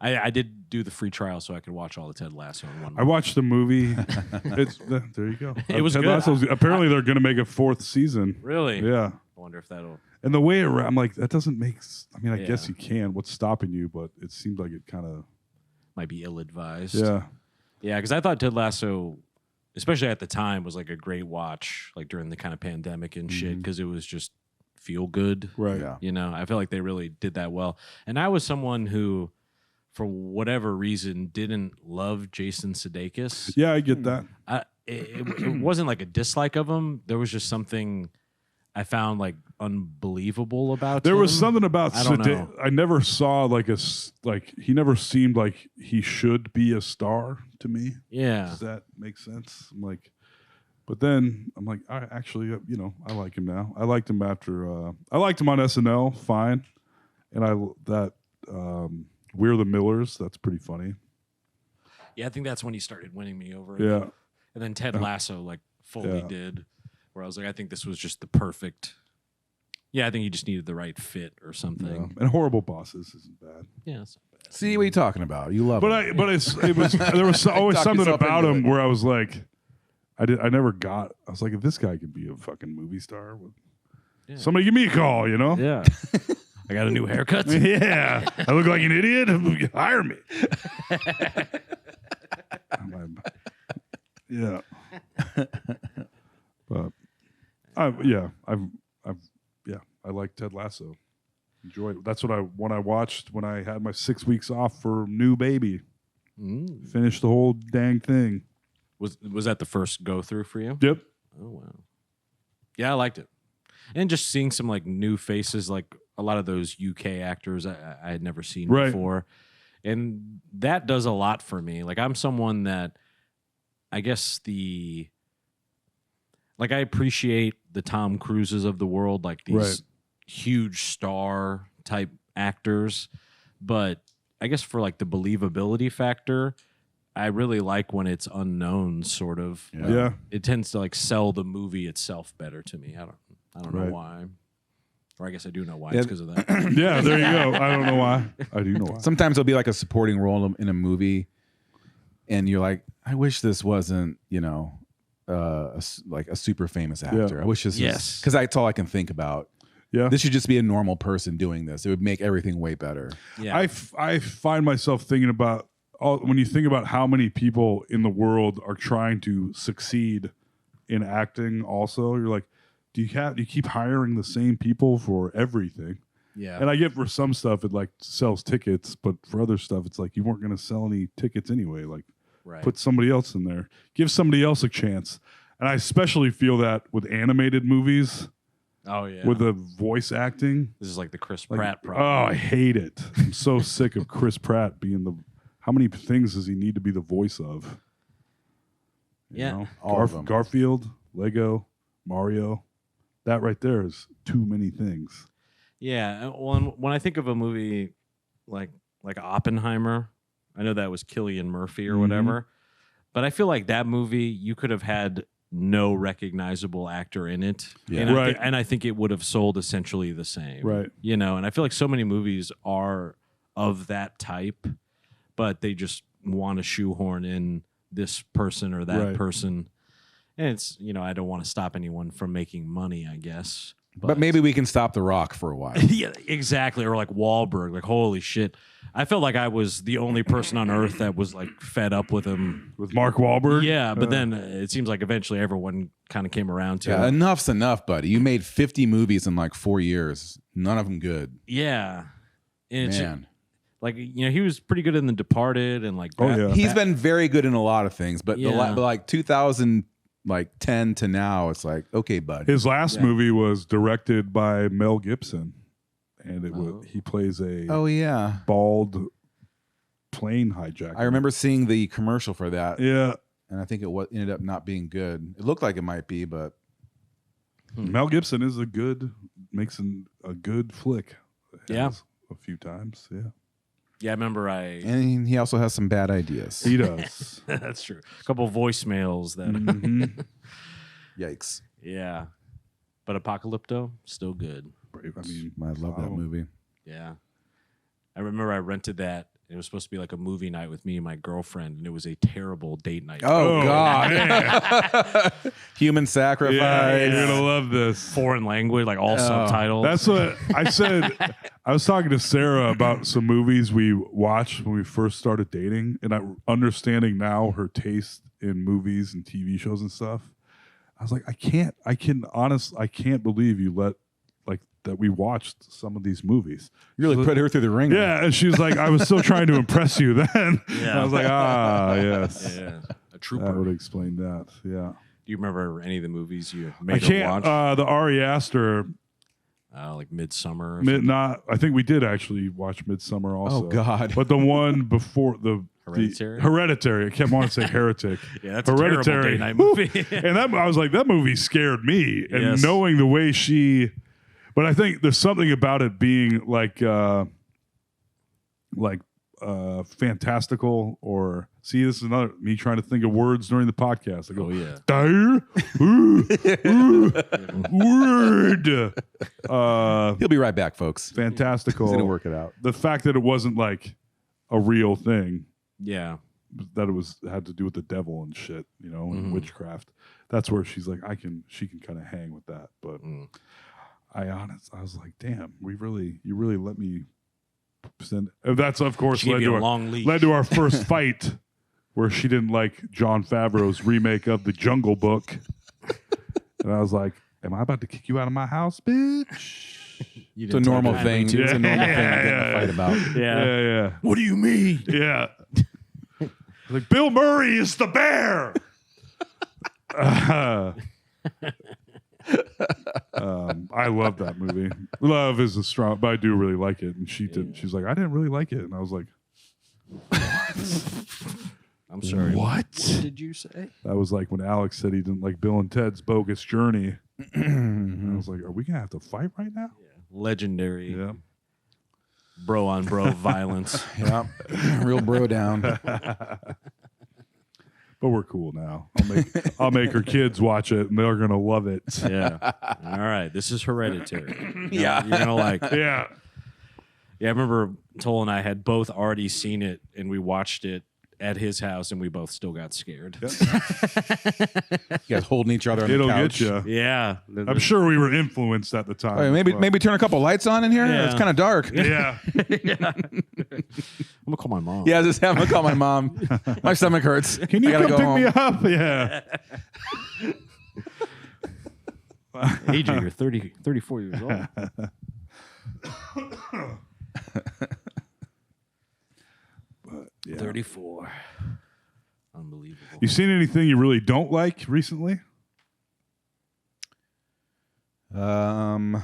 I did do the free trial so I could watch all the Ted Lasso in one I month. watched the movie. There you go. It was Ted good. Lasso's, apparently, they're going to make a 4th season. Really? Yeah. I wonder if that'll. And the way I'm like, that doesn't make. I mean, I Yeah. guess you can. What's stopping you? But it seemed like it kind of. Might be ill-advised. Yeah. Yeah, because I thought Ted Lasso, especially at the time, was like a great watch, like during the kind of pandemic and shit, because it was just feel good. Right. Yeah. You know, I feel like they really did that well. And I was someone who, for whatever reason, didn't love Jason Sudeikis. Yeah, I get that. It wasn't like a dislike of him. There was just something I found like unbelievable about There him. was something about I don't know. I never saw he never seemed like he should be a star to me. Yeah. Does that make sense? I'm like, but then I'm like, I actually, I like him now. I liked him after, I liked him on SNL, fine. And We're the Millers, that's pretty funny. Yeah, I think that's when he started winning me over. Yeah. And then Ted Lasso like fully Yeah. did, where I was like, I think this was just the perfect. Yeah, I think he just needed the right fit or Yeah. something. And Horrible Bosses isn't bad. Yeah, it's not bad. See what are you talking about? You love But him. it was there was always Talk something yourself about into him it. where I was like, I was like, if this guy could be a fucking movie star, Yeah. somebody give me a call, Yeah. I got a new haircut. Yeah, I look like an idiot. Hire me. Yeah, but I like Ted Lasso. Enjoy it. That's what I watched when I had my 6 weeks off for new baby. Mm. Finished the whole dang thing. Was that the first go through for you? Yep. Oh wow. Yeah, I liked it. And just seeing some like new faces, like a lot of those UK actors I had never seen Right. before. And that does a lot for me. Like I'm someone that I guess I appreciate the Tom Cruises of the world, like these Right. huge star type actors. But I guess for like the believability factor, I really like when it's unknown, sort of. Yeah. It tends to like sell the movie itself better to me. I don't know Right. why. Or I guess I do know why. Yeah. It's because of that. Yeah, there you go. I don't know why. I do know why. Sometimes there'll be like a supporting role in a movie, and you're like, I wish this wasn't, like a super famous actor. I wish this Yes. because that's all I can think about. Yeah. This should just be a normal person doing this. It would make everything way better. Yeah. I find myself thinking about when you think about how many people in the world are trying to succeed in acting. Also, you're like, do you keep hiring the same people for everything? yeah. And I get for some stuff it like sells tickets, but for other stuff it's like you weren't going to sell any tickets anyway. Like Right. put somebody else in there, give somebody else a chance. And I especially feel that with animated movies, Oh yeah. with the voice acting. This is like the Chris Like, Pratt oh, problem. I hate it. I'm so sick of Chris Pratt being the. How many things does he need to be the voice of? Yeah. All of them. Garfield, Lego, Mario. That right there is too many things. Yeah. When I think of a movie like Oppenheimer, I know that was Cillian Murphy or Mhm. whatever, but I feel like that movie you could have had no recognizable actor in it, Yeah. and Right. I think it would have sold essentially the same, Right. And I feel like so many movies are of that type, but they just want to shoehorn in this person or that Right. person, and it's I don't want to stop anyone from making money, I guess, But maybe we can stop The Rock for a while. yeah, exactly. Or like Wahlberg. Like, holy shit. I felt like I was the only person on earth that was like fed up with him. With Mark Wahlberg. Yeah, but then it seems like eventually everyone kind of came around to Yeah, it. enough's enough, buddy. You made 50 movies in like 4 years. None of them good. Yeah. And it's Man. like, he was pretty good in The Departed and like Oh, yeah. He's been very good in a lot of things, but Yeah. but like 2010 to now, it's like, okay, bud. His last Yeah. movie was directed by Mel Gibson, and he plays a Oh yeah, bald plane hijacker. I remember seeing the commercial for that, Yeah, and I think it ended up not being good. It looked like it might be, but Mel Gibson is makes a good flick. Yeah. Has a few times. Yeah. Yeah, I remember And he also has some bad ideas. He does. that's true. A couple voicemails that. Mhm. Yikes. Yeah. But Apocalypto, still good. I mean, I love that movie. Yeah. I remember I rented that. It was supposed to be like a movie night with me and my girlfriend, and it was a terrible date night. Oh, God. man. Human sacrifice. Yeah, you're gonna love this. Foreign language, like all subtitles. That's what I said. I was talking to Sarah about some movies we watched when we first started dating, and understanding now her taste in movies and TV shows and stuff. I was like, I can't believe you let that we watched some of these movies. You really put her through the ringer. Yeah, and she was like, I was still trying to impress you then. Yeah. And I was like, yes. yeah, a trooper. That would explain that. Yeah. Do you remember any of the movies you I made her can't. watch? The Ari Aster. Like Midsummer. Or something? I think we did actually watch Midsummer also. Oh, God. But the one before Hereditary? Hereditary. I kept wanting to say Heretic. Yeah, that's a terrible date night movie. And I was like, that movie scared me. And Yes. knowing the way but I think there's something about it being fantastical or see, this is another me trying to think of words during the podcast. I go, yeah. word. He'll be right back, folks. Fantastical. He's going to work it out. The fact that it wasn't like a real thing, Yeah. that it had to do with the devil and shit, and witchcraft. That's where she's like, she can kind of hang with that. But I was like, damn, you really let me send. That's of course She gave you a long leash. led to our first fight, where she didn't like Jon Favreau's remake of the Jungle Book, and I was like, am I about to kick you out of my house, bitch? It's a normal thing. It's a normal thing to get in a fight about. Yeah. What do you mean? Yeah. Like, Bill Murray is the bear. I love that movie. Love is a strong, but I do really like it. And she did. She's like, I didn't really like it, and I was like, I'm sorry. What did you say? That was like when Alex said he didn't like Bill and Ted's Bogus Journey. And I was like, are we gonna have to fight right now? Legendary. Yeah. Bro on bro violence. Yeah. Real bro down. But we're cool now. I'll make her kids watch it, and they're gonna love it. Yeah. All right. This is Hereditary. Yeah. You're gonna like. Yeah. Yeah, I remember Toll and I had both already seen it, and we watched it at his house, and we both still got scared. You guys holding each other on It'll the couch. get you. Yeah. I'm sure we were influenced at the time. Oh, maybe turn a couple lights on in here. Yeah. It's kind of dark. Yeah. I'm gonna call my mom. Yeah, just have to call my mom. My stomach hurts. Can you I gotta come go pick home. me up? Yeah. AJ, you're 34 years old. Yeah. 34. Unbelievable. You seen anything you really don't like recently? God,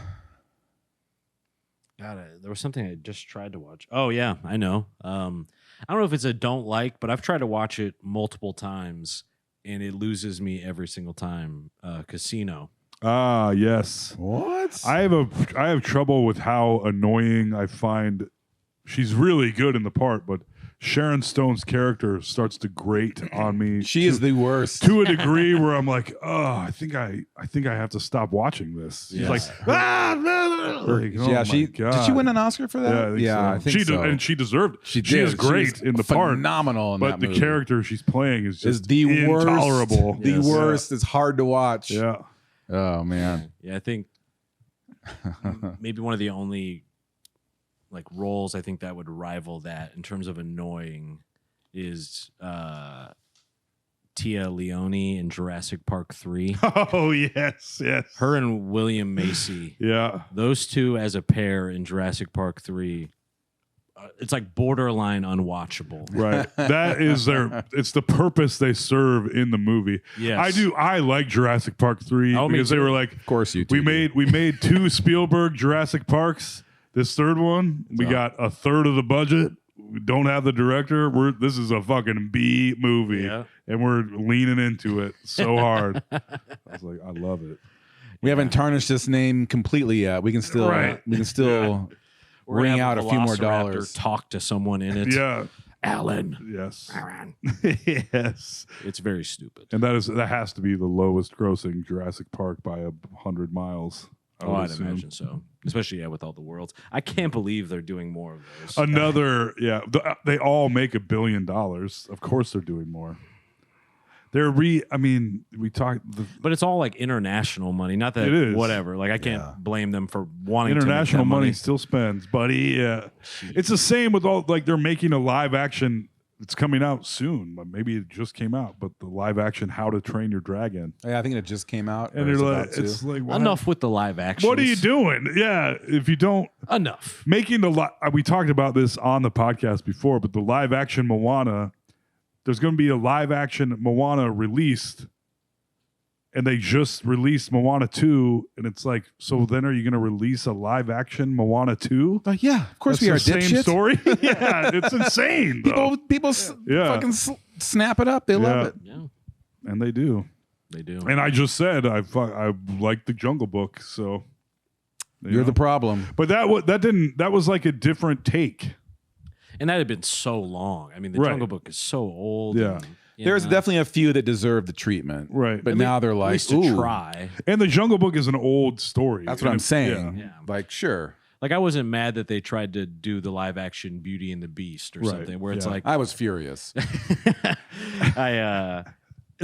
there was something I just tried to watch. Oh yeah, I know. I don't know if it's a don't like, but I've tried to watch it multiple times, and it loses me every single time. Casino. Ah, yes. What? I have trouble with how annoying I find. She's really good in the part, but Sharon Stone's character starts to grate on me. She is the worst. To a degree where I'm like, oh, I think I have to stop watching this. She's Yes. like, like, oh Yeah, my did God. she win an Oscar for that? Yeah, I think she so. and she deserved it. She She did. is great She's in the part, phenomenal in but that the movie. character she's playing is is just the worst. intolerable. The Yes. worst. It's hard to watch. Yeah. Oh man. Yeah, I think maybe one of the only like roles I think that would rival that in terms of annoying is Tia Leone in Jurassic Park 3. Oh yes, yes. Her and William Macy. Yeah. Those two as a pair in Jurassic Park 3. It's like borderline unwatchable. Right. That is it's the purpose they serve in the movie. Yes. I like Jurassic Park 3 Oh, me because they too. were like, Of course you do. we made 2 Spielberg Jurassic Parks. This third one, we got a third of the budget. We don't have the director. This is a fucking B movie. Yeah. And we're leaning into it so hard. I was like, I love it. We haven't tarnished this name completely yet. We can still Right. we can still We're gonna wring have out a few more Velociraptor dollars. Talk to someone in it. Yeah. Alan. Yes. Alan. Yes. It's very stupid. And that has to be the lowest grossing Jurassic Park by 100 miles. Oh, would I'd assume. imagine so. Especially with all the worlds. I can't believe they're doing more of those. Another, yeah. They all make $1 billion. Of course, they're doing more. I mean, we talked. But it's all like international money. Not that It is. whatever. Like I can't blame them for wanting International to make that money still spends, buddy. Yeah, it's the same with all. Like they're making a live action. It's coming out soon. Maybe it just came out, but the live action How to Train Your Dragon. Yeah, I think it just came out. And or they're about like, to. it's like what? Enough with the live action. What are you doing? Yeah, if you don't Enough. making we talked about this on the podcast before, but the live action Moana. There's going to be a live action Moana released, and they just released Moana 2, and it's like, so then are you going to release a live action Moana 2? Yeah, of course we are. That's the same dipshit. story. Yeah, it's insane. Though. People fucking snap it up. They love it. Yeah, And they do. they do. And I just said I like the Jungle Book, so You're the problem. But that was like a different take. And that had been so long. I mean, the Right. Jungle Book is so old. Yeah. and, you There's know, definitely a few that deserve the treatment. Right. But At now they're at like, least to ooh, try. And the Jungle Book is an old story. that's what I'm saying. Yeah. Like, sure. Like I wasn't mad that they tried to do the live action Beauty and the Beast or Right. something where it's Yeah. like I was furious. at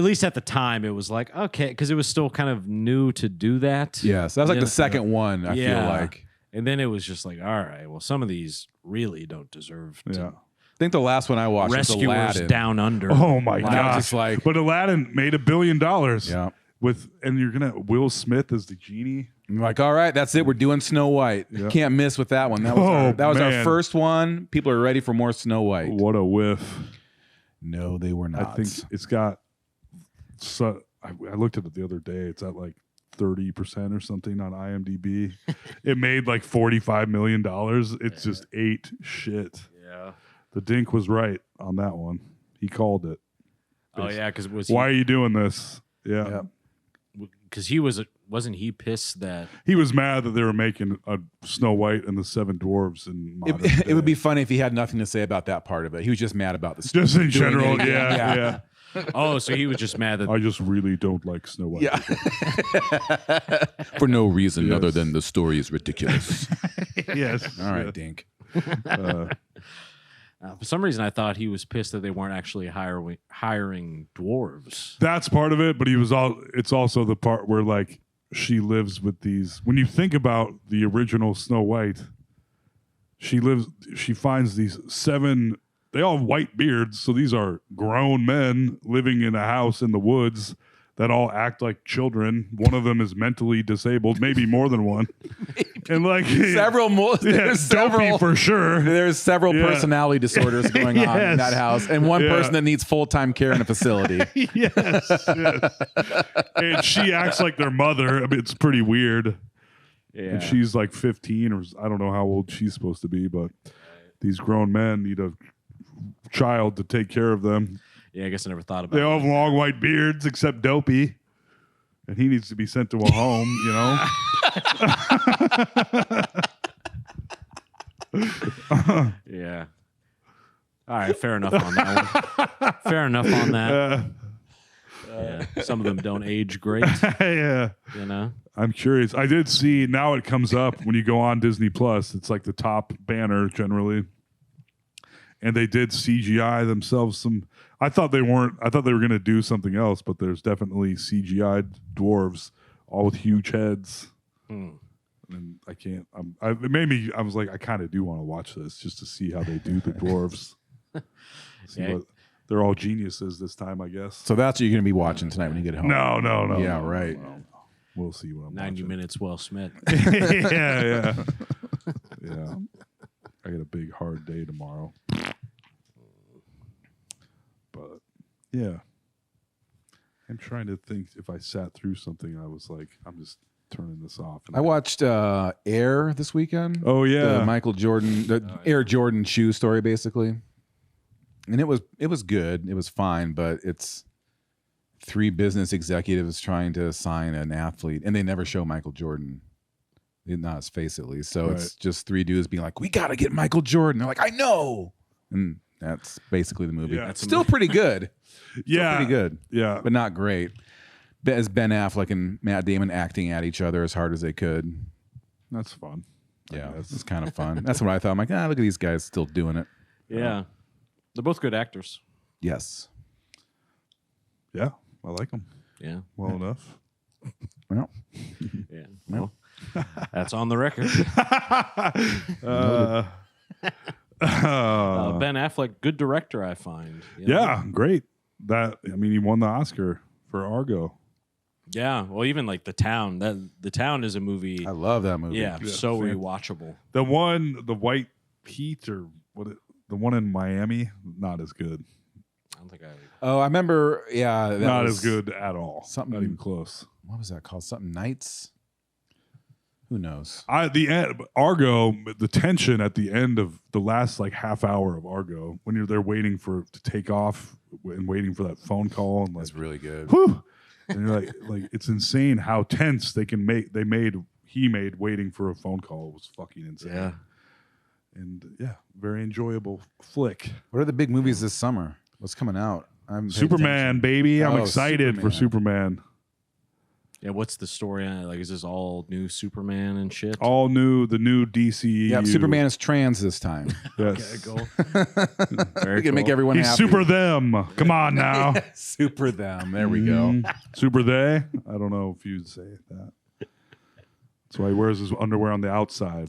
least at the time it was like okay because it was still kind of new to do that. Yes. That was like Yeah. the second one, I feel like. And then it was just like, all right, well, some of these really don't deserve to Yeah. I think the last one I watched was Rescuers Aladdin. Down Under. Oh my Like, I was gosh. just like, But Aladdin made $1 billion. yeah. And you're gonna Will Smith as the genie. I'm like, all right, that's it. We're doing Snow White. Yeah. Can't miss with that one. That was, Oh, that was our man. first one. People are ready for more Snow White. What a whiff! No, they were not. I think it's got. So I looked at it the other day. It's at like 30% or something on IMDb. It made like $45 million. It's just ate shit. Yeah. The Dink was right on that one. He called it. Oh yeah, because was Why are you doing this? Yeah. Yeah. because wasn't he pissed that He was mad that they were making a Snow White and the Seven Dwarves in modern it would day. be funny if he had nothing to say about that part of it. He was just mad about the story. Just in Doing general, it. yeah. oh so he was just mad that I just really don't like Snow White. Yeah. For no reason Yes. other than the story is ridiculous. Yes. All right, Dink. for some reason I thought he was pissed that they weren't actually hiring dwarves. That's part of it, but it's also the part where like she lives with these. When you think about the original Snow White, she finds these 7. They all have white beards, so these are grown men living in a house in the woods that all act like children. One of them is mentally disabled, maybe more than one, and like Several more. Yeah, There's dopey several for sure. There's several Yeah. personality disorders going on in Yes. that house, and one Yeah. person that needs full-time care in a facility. yes. And she acts like their mother. I mean, it's pretty weird. Yeah. And she's like 15, or I don't know how old she's supposed to be, but these grown men need a child to take care of them. Yeah, I guess I never thought about They it. all have long white beards except Dopey, and he needs to be sent to a home, you know? Yeah. All right, fair enough on that one. Fair enough on that. Yeah. Some of them don't age great, Yeah. you know. I'm curious. I did see, now it comes up when you go on Disney Plus. It's like the top banner generally. And they did CGI themselves some. I thought they were going to do something else, but there's definitely CGI dwarves, all with huge heads. And I can't. It made me. I was like, I kind of do want to watch this just to see how they do the dwarves. Yeah. They're all geniuses this time, I guess. So that's what you're going to be watching tonight when you get home. No. Yeah, no, right. no. We'll see what I'm 90 watching. minutes well spent. Yeah. I got a big hard day tomorrow. But yeah. I'm trying to think if I sat through something I was like, I'm just turning this off. I watched Air this weekend. Oh yeah. The Michael Jordan, the Air Jordan shoe story, basically. And it was good. It was fine, but it's 3 business executives trying to sign an athlete, and they never show Michael Jordan. not his face at least. So Right. it's just three dudes being like, "We got to get Michael Jordan." They're like, "I know," and that's basically the movie. Yeah. It's still pretty good. Yeah. Pretty good, Yeah. but not great. As Ben Affleck and Matt Damon acting at each other as hard as they could. That's fun. Yeah, guess. it's kind of fun. That's what I thought. I'm like, look at these guys still doing it. Yeah. They're both good actors. Yes. Yeah. I like them Yeah. well enough. Well, Yeah. Well, that's on the record. Ben Affleck, good director, I find. You know? Yeah, great. He won the Oscar for Argo. Yeah. Well, even like The Town. The Town is a movie. I love that movie. Yeah, so fan- rewatchable. The White Heat, or the one in Miami, not as good. I don't think I. Oh, I remember. Yeah, that Not was as good at all. something- Not even close. What was that called? Something Nights. Who knows? The end, Argo, the tension at the end of the last like half hour of Argo, when you're there waiting to take off and waiting for that phone call, and like, That's really good. whew, and you're like it's insane how tense he made waiting for a phone call. It was fucking insane. Yeah. And yeah, very enjoyable flick. What are the big movies this summer? What's coming out? I'm Superman, baby. I'm Oh, excited for Superman. Yeah. What's the story on it? Like, is this all new Superman and shit? All new, the new DCEU. Yeah, Superman is trans this time. Yes. Cool. We can make everyone He's happy. super them. Come on now. Super them. There we go. Super they. I don't know if you'd say that. That's why he wears his underwear on the outside.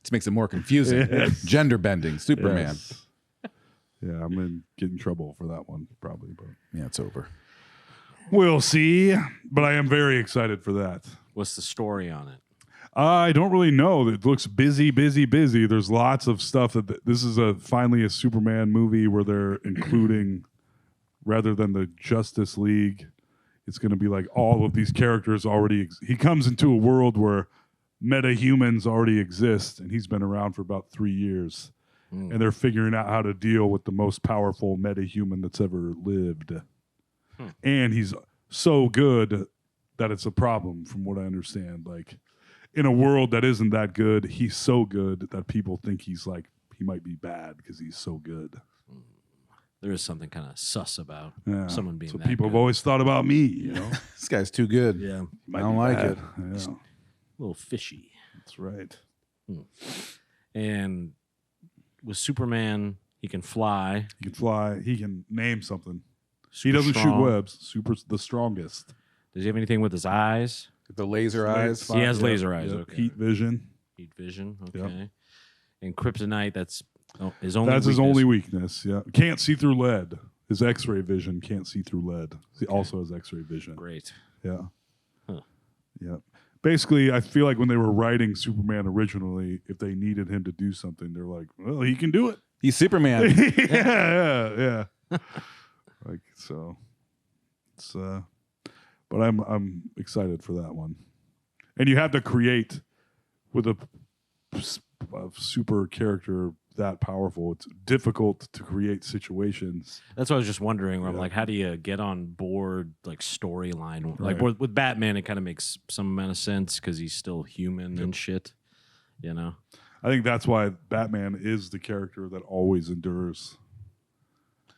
This makes it more confusing. Yes. Gender bending. Superman. Yes. Yeah, I'm gonna get in trouble for that one probably, but Yeah, it's over. we'll see. But I am very excited for that. What's the story on it? I don't really know. It looks busy. There's lots of stuff this is finally a Superman movie where they're including, rather than the Justice League, it's going to be like all of these characters already. He comes into a world where meta-humans already exist, and he's been around for about 3 years. And they're figuring out how to deal with the most powerful meta-human that's ever lived. And he's so good that it's a problem, from what I understand. Like, in a world that isn't that good, he's so good that people think he might be bad because he's so good. There is something kind of sus about Yeah. someone being so that people good. have always thought about me, you know. This guy's too good. Yeah. Might I don't be like bad. it. Yeah, A little fishy. that's right. And with Superman, he can fly. He can fly. He can name something. Super He doesn't strong. shoot webs. Super's the strongest. Does he have anything with his eyes? The laser eyes. He has Yep, laser eyes, yep. okay. Heat vision. Heat vision. Okay. Yep. And kryptonite, that's his only That's his weakness. only weakness. Yeah, can't see through lead. His X-ray vision can't see through lead. He also has X-ray vision. Great. Yeah. Huh. Yeah. Basically, I feel like when they were writing Superman originally, if they needed him to do something, they're like, "Well, he can do it." He's Superman. yeah. Like so, it's but I'm excited for that one. And you have to create with a super character that powerful. It's difficult to create situations. That's what I was just wondering. Where I'm Yeah. like, how do you get on board like storyline? Like Right. with Batman, it kind of makes some amount of sense because he's still human and shit. You know. I think that's why Batman is the character that always endures.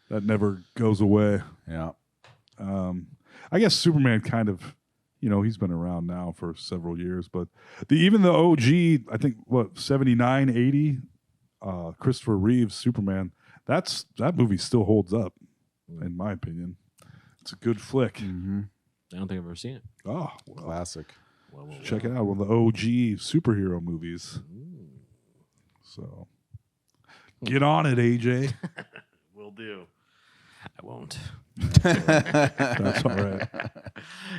That never goes away. Yeah. I guess Superman kind of, he's been around now for several years, but even the OG, I think, 79, 80, Christopher Reeve's Superman, that movie still holds up, in my opinion. It's a good flick. Mm-hmm. I don't think I've ever seen it. Oh, well, Classic. check it out. One of the OG superhero movies. So get on it, AJ. Will do. I won't. That's all right.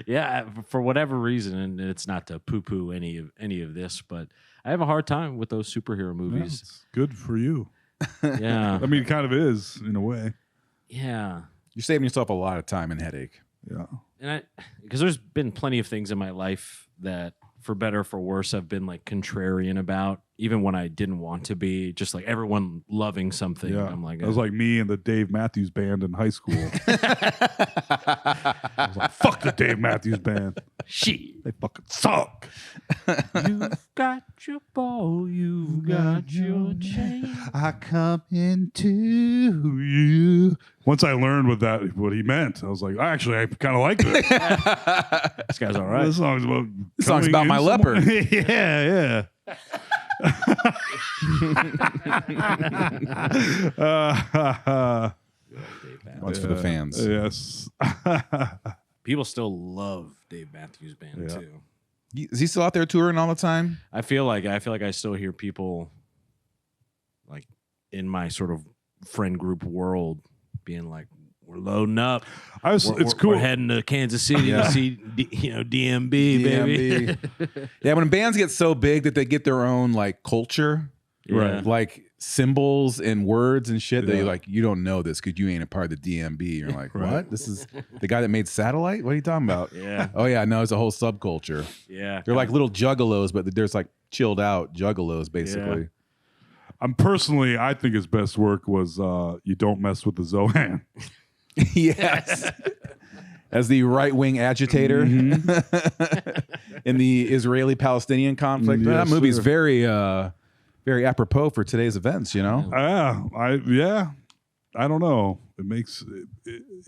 Yeah, for whatever reason, and it's not to poo-poo any of this, but I have a hard time with those superhero movies. It's good for you. Yeah, I mean, it kind of is in a way. yeah, You're saving yourself a lot of time and headache. Yeah. and because there's been plenty of things in my life that, for better or for worse, I've been like contrarian about. even when I didn't want to be, just like everyone loving something. Yeah, I'm like, that was like me and the Dave Matthews Band in high school. I was like, fuck the Dave Matthews Band. shit. They fucking suck. You've got your ball, you've got your chain. I come into you. Once I learned what he meant, I was like, actually, I kind of like this. This guy's all right. This song's about This song's about my leopard. Yeah. One's for the fans. Yes. People still love Dave Matthews Band Yeah. too. Is he still out there touring all the time? I feel like I still hear people like in my sort of friend group world being like, "We're loading up. It's We're cool. heading to Kansas City to see DMB, baby." Yeah, when bands get so big that they get their own like culture, Right. like symbols and words and shit, that Yeah. you're like, you don't know this because you ain't a part of the DMB. You're like, what? This is the guy that made Satellite? What are you talking about? Yeah. Oh yeah, no, it's a whole subculture. Yeah. They're like little juggalos, but there's like chilled out juggalos basically. I think his best work was You Don't Mess with the Zohan. Yes. As the right-wing agitator in the Israeli-Palestinian conflict. Yes, That movie's sir. very very apropos for today's events, you know? I don't know. It makes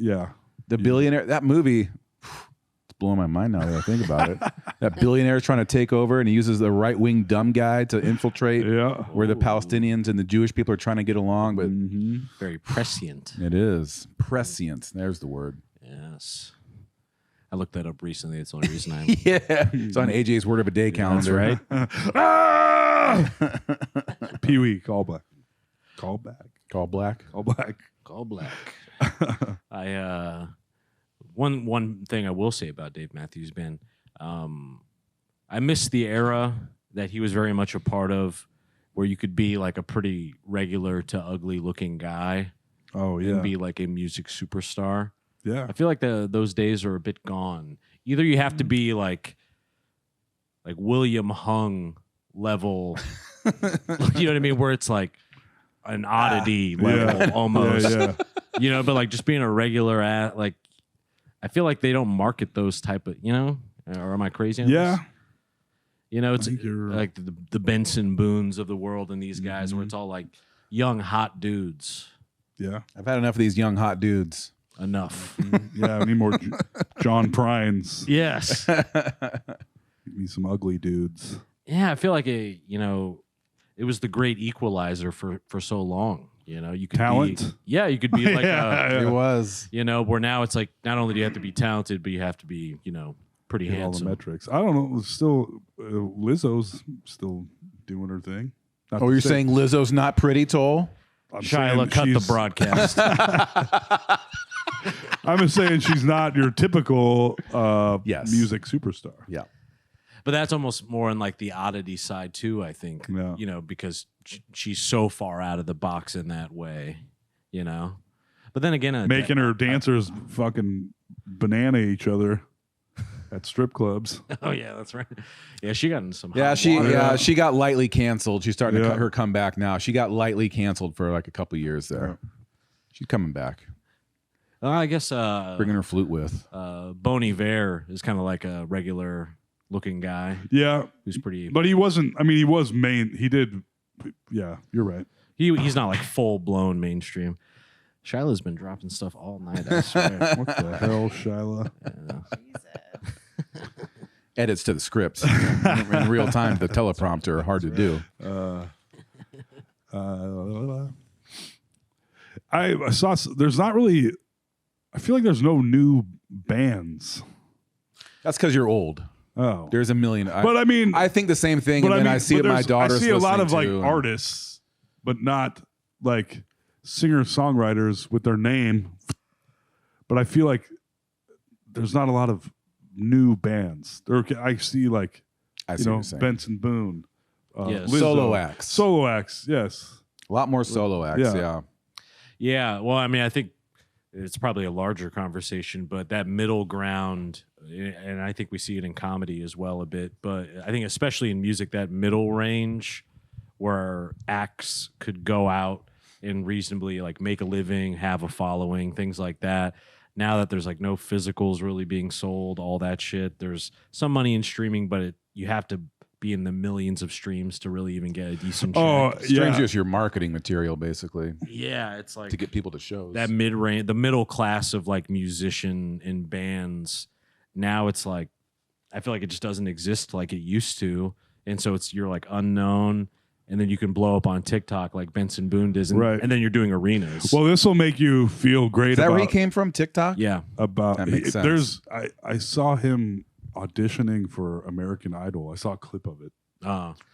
yeah. The billionaire, that movie, it's blowing my mind now that I think about it. That billionaire is trying to take over, and he uses the right-wing dumb guy to infiltrate Yeah. where the Palestinians and the Jewish people are trying to get along, but Very prescient. it is prescient. There's the word. Yes. I looked that up recently. It's the only reason I'm Yeah. It's on AJ's Word of a Day calendar. Pee-wee, call back. Call back. Call black. Call back. Call black. One thing I will say about Dave Matthews Band, I miss the era that he was very much a part of, where you could be like a pretty regular to ugly looking guy Oh yeah. and be like a music superstar. Yeah. I feel like those days are a bit gone. Either you have to be like William Hung level, you know what I mean, where it's like an oddity level almost. Yeah. You know, but like just being a regular like, I feel like they don't market those type of, or am I crazy on Yeah. this? You know, it's think you're- like the Benson Boones of the world and these guys where it's all like young, hot dudes. Yeah. I've had enough of these young hot dudes. Enough. Yeah. I need more John Prines. Yes. Give me some ugly dudes. Yeah, I feel like it was the great equalizer for so long. You know, you could Talent? you could be like Yeah. It was. where now it's like not only do you have to be talented, but you have to be, pretty Hit all the handsome. metrics. I don't know. Still, Lizzo's still doing her thing. Not Oh, to you're say- saying Lizzo's not pretty, Toll? I'm Shyla, saying cut the she's- broadcast. I'm just saying she's not your typical Yes. music superstar. Yeah. But that's almost more on like the oddity side too, I think. Yeah. Because she's so far out of the box in that way, But then again, Making her dancers fucking banana each other at strip clubs. oh yeah, that's right. Yeah, she got in some. Yeah, hot she water. she got lightly canceled. She's starting to Yeah. cut her comeback now. She got lightly canceled for like a couple years there. She's coming back, I guess bringing her flute with. Bon Iver is kind of like a regular looking guy Yeah, who's pretty. but he wasn't. I mean, he was main. He did. Yeah, you're right. He's not like full blown mainstream. Shyla's been dropping stuff all night. I swear. What the hell, Shyla? Edits to the scripts in real time. The teleprompter are hard to do. I saw. There's not really. I feel like there's no new bands. That's because you're old. Oh, There's a million. but I mean, I think the same thing, but and then I mean, see but it. My there's- daughter's I see a lot of like listening to, artists, but not like singer-songwriters with their name. But I feel like there's not a lot of new bands. I see like I see what you're saying. Benson Boone, Yes. Lizzo. Solo acts. Solo acts. Yes. A lot more solo acts. Yeah. Yeah. Yeah, well, I mean, I think it's probably a larger conversation, but that middle ground, and I think we see it in comedy as well a bit, but I think especially in music, that middle range where acts could go out and reasonably like make a living, have a following, things like that. Now that there's like no physicals really being sold, all that shit, there's some money in streaming, but you have to be in the millions of streams to really even get a decent check. Oh, Stream's yeah. just your marketing material, basically, Yeah, it's like to get people to shows. that mid-range, the middle class of like musician and bands. Now it's like, I feel like it just doesn't exist like it used to. And so you're like unknown, and then you can blow up on TikTok like Benson Boone does, and, Right. and then you're doing arenas. Well, this will make you feel great Is that about, where he came from? TikTok? yeah. about That makes sense. I saw him auditioning for American Idol. I saw a clip of it,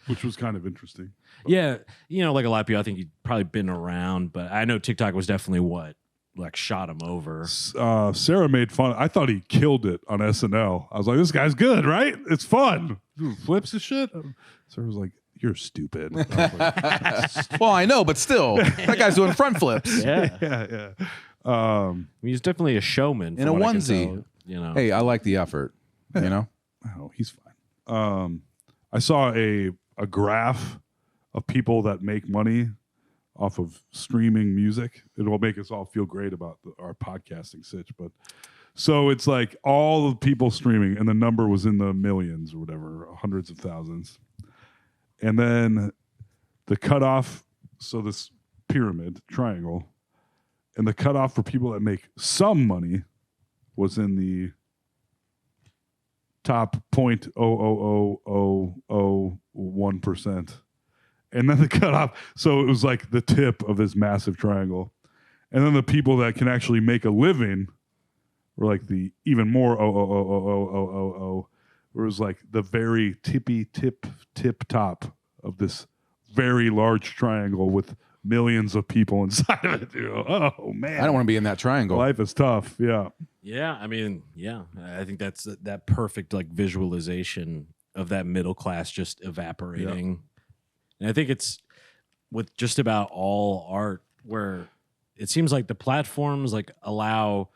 which was kind of interesting. Yeah. You know, like a lot of people, I think he'd probably been around, but I know TikTok was definitely what like shot him over. Sarah made fun. I thought he killed it on SNL. I was like, this guy's good, right? It's fun. Flips and shit. Sarah was like, you're stupid. I was like, Well, I know, but still, that guy's doing front flips. Yeah. yeah. I mean, he's definitely a showman. In from a what I can onesie. tell, you know. Hey, I like the effort. You know, Oh, he's fine. I saw a graph of people that make money off of streaming music. It will make us all feel great about our podcasting sitch. But so it's like all the people streaming, and the number was in the millions or whatever, hundreds of thousands. And then the cutoff, so this pyramid triangle, and the cutoff for people that make some money was in the top 0.00001%. And then the cutoff, so it was like the tip of this massive triangle. And then the people that can actually make a living were like the even more where it was like the very tip top of this very large triangle with millions of people inside of it. Oh man, I don't want to be in that triangle. life is tough. Yeah. Yeah, I mean, yeah, I think that's that perfect like visualization of that middle class just evaporating. And I think it's with just about all art where it seems like the platforms like allow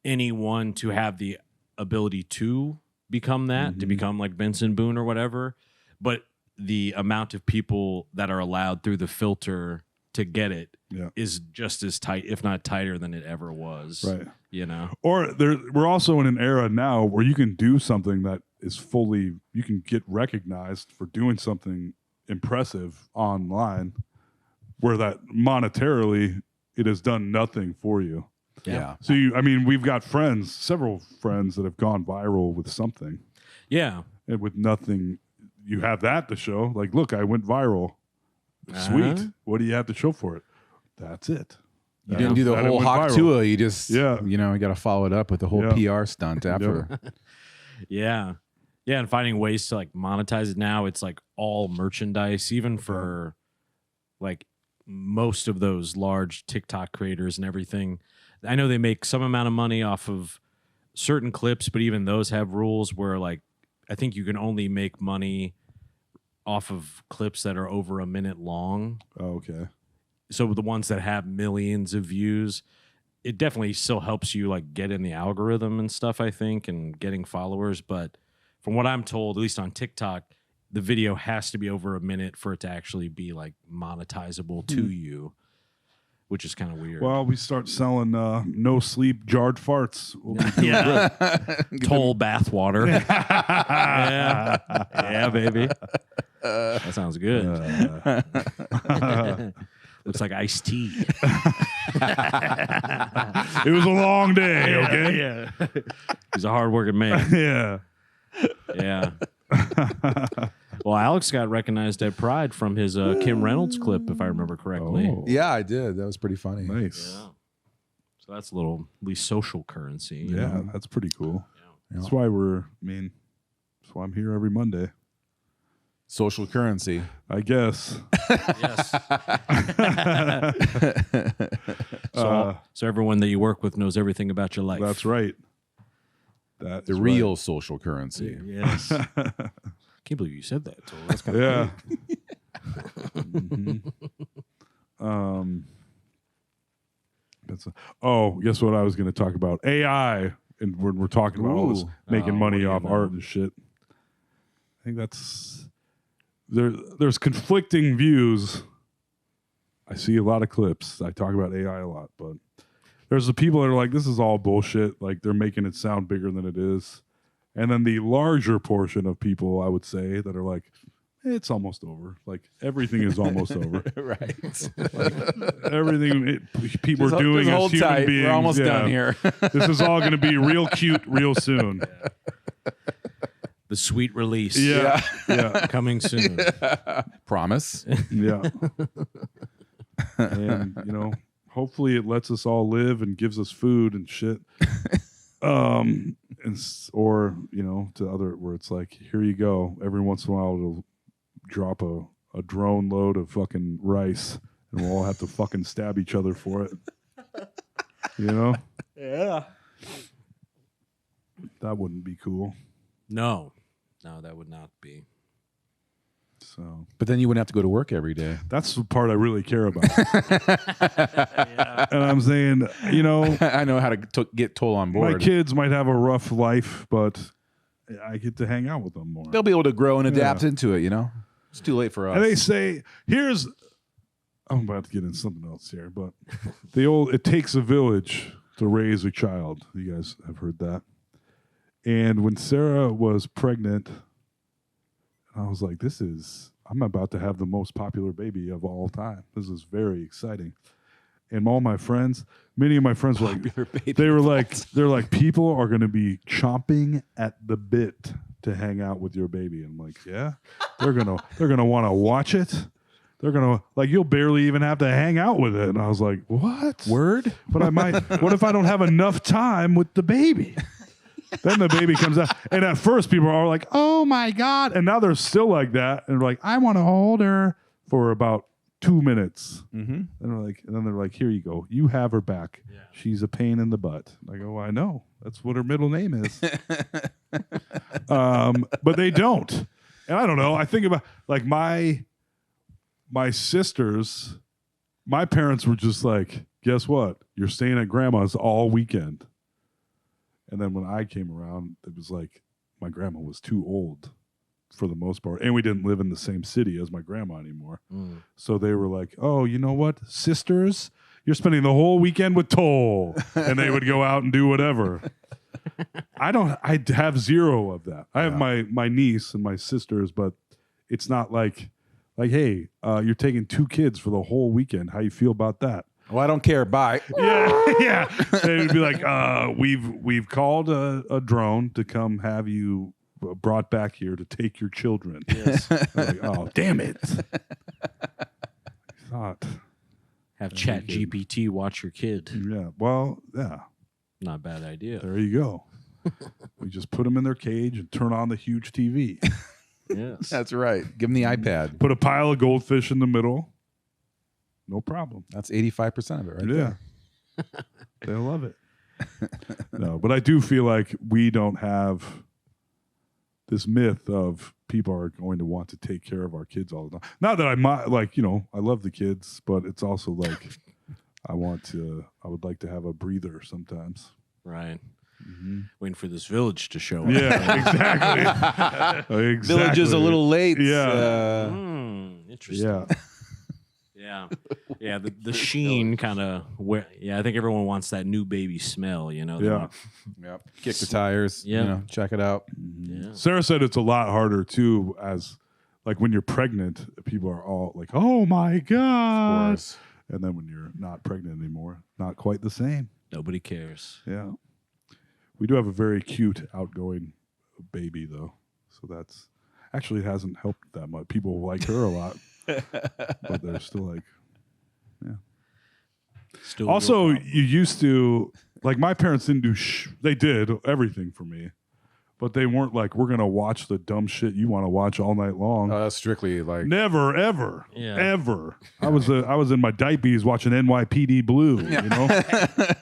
anyone to have the ability to become that, to become like Benson Boone or whatever, but the amount of people that are allowed through the filter to get it is just as tight, if not tighter than it ever was. Right. You know? Or we're also in an era now where you can do something that is fully, you can get recognized for doing something impressive online where that monetarily it has done nothing for you. Yeah. So we've got several friends that have gone viral with something Yeah. and with nothing. You have that to show. Like, look, I went viral. Sweet. What do you have to show for it? That's it. You didn't do the That it whole went Hawk viral. Tua. You just, Yeah. you got to follow it up with the whole PR stunt after. Yeah. Yeah. And finding ways to like monetize it now. It's like all merchandise, even for like most of those large TikTok creators and everything. I know they make some amount of money off of certain clips, but even those have rules where like I think you can only make money off of clips that are over a minute long. Oh, okay. So the ones that have millions of views, it definitely still helps you like get in the algorithm and stuff, I think, and getting followers. But from what I'm told, at least on TikTok, the video has to be over a minute for it to actually be like monetizable to you, which is kind of weird. Well, we start selling no sleep jarred farts. We'll be doing yeah. great. Toll bath water. yeah. Yeah, baby. That sounds good. Looks like iced tea. It was a long day, okay? Yeah. He's a hardworking man. Yeah. Yeah. Well, Alex got recognized at Pride from his Kim Reynolds clip, if I remember correctly. Oh, Yeah, I did. That was pretty funny. nice. Yeah. So that's a little, at least social currency. you Yeah, know? that's pretty cool. Yeah. That's why that's why I'm here every Monday. Social currency. I guess. Yes. So everyone that you work with knows everything about your life. That's right. That's The real social currency. Yes. Can't believe you said that. Toll. That's kind of Yeah. Guess what I was going to talk about? AI, and when we're talking about all this Ooh. making Oh, money what do you off know? art and shit. I think that's there's conflicting views. I see a lot of clips. I talk about AI a lot, but there's the people that are like, this is all bullshit. Like they're making it sound bigger than it is. And then the larger portion of people, I would say, that are like, it's almost over. Like everything is almost over. Right. Everything people are doing just as hold human tight. beings. We're almost done here. This is all going to be real cute real soon. The sweet release. Yeah. Yeah. Coming soon. Promise. Yeah. And, hopefully it lets us all live and gives us food and shit. Or to other where it's like, here you go. Every once in a while it'll drop a drone load of fucking rice and we'll all have to fucking stab each other for it. Yeah. That wouldn't be cool. No, that would not be. So But then you wouldn't have to go to work every day. that's the part I really care about. And I'm saying, I know how to get told on board. my kids might have a rough life, but I get to hang out with them more. They'll be able to grow and adapt into it, It's too late for us. And they say, I'm about to get into something else here, but it takes a village to raise a child. You guys have heard that. And when Sarah was pregnant, I was like, I'm about to have the most popular baby of all time. This is very exciting. And all my friends, many of my friends were like, they're like, people are going to be chomping at the bit to hang out with your baby. And I'm like, yeah, they're going to want to watch it. They're going to you'll barely even have to hang out with it. And I was like, what? Word? But what if I don't have enough time with the baby? Then the baby comes out. And at first people are like, oh my God. And now they're still like that. And they're like, I want to hold her for about 2 minutes. Mm-hmm. And then they're like, here you go. You have her back. Yeah. She's a pain in the butt. I go, I know. That's what her middle name is. But they don't. And I don't know. I think about my sisters, my parents were just like, guess what? You're staying at grandma's all weekend. And then when I came around, it was like my grandma was too old for the most part. And we didn't live in the same city as my grandma anymore. Mm. So they were like, oh, you know what? Sisters, you're spending the whole weekend with Toll. And they would go out and do whatever. I have zero of that. I have my niece and my sisters, but it's not like, hey, you're taking 2 kids for the whole weekend. How you feel about that? Well, I don't care. Bye. Yeah. They'd be like, we've called a drone to come have you brought back here to take your children. Yes. Like, oh, damn it. I thought. Have Chat GPT watch your kid. Yeah. Well, yeah. Not a bad idea. There you go. We just put them in their cage and turn on the huge TV. Yes. That's right. Give them the iPad. Put a pile of goldfish in the middle. No problem. That's 85% of it, right? Yeah. They'll love it. No, but I do feel like we don't have this myth of people are going to want to take care of our kids all the time. Not that I love the kids, but it's also like I would like to have a breather sometimes. Right. Mm-hmm. Waiting for this village to show up. Yeah, exactly. Village is a little late. Yeah. Interesting. Yeah. Yeah, the sheen kind of I think everyone wants that new baby smell, Yeah. Yep. Kick the tires. Yeah. Check it out. Yeah. Sarah said it's a lot harder too, as like when you're pregnant, people are all like, "Oh my God." Of course. And then when you're not pregnant anymore, not quite the same. Nobody cares. Yeah. We do have a very cute, outgoing baby though. So that's actually hasn't helped that much. People like her a lot. But they're still like, yeah. Still also, you used to, like, my parents didn't do they did everything for me, but they weren't like, we're gonna watch the dumb shit you want to watch all night long. That's strictly like Never, ever, ever. I was in my diapers watching NYPD Blue.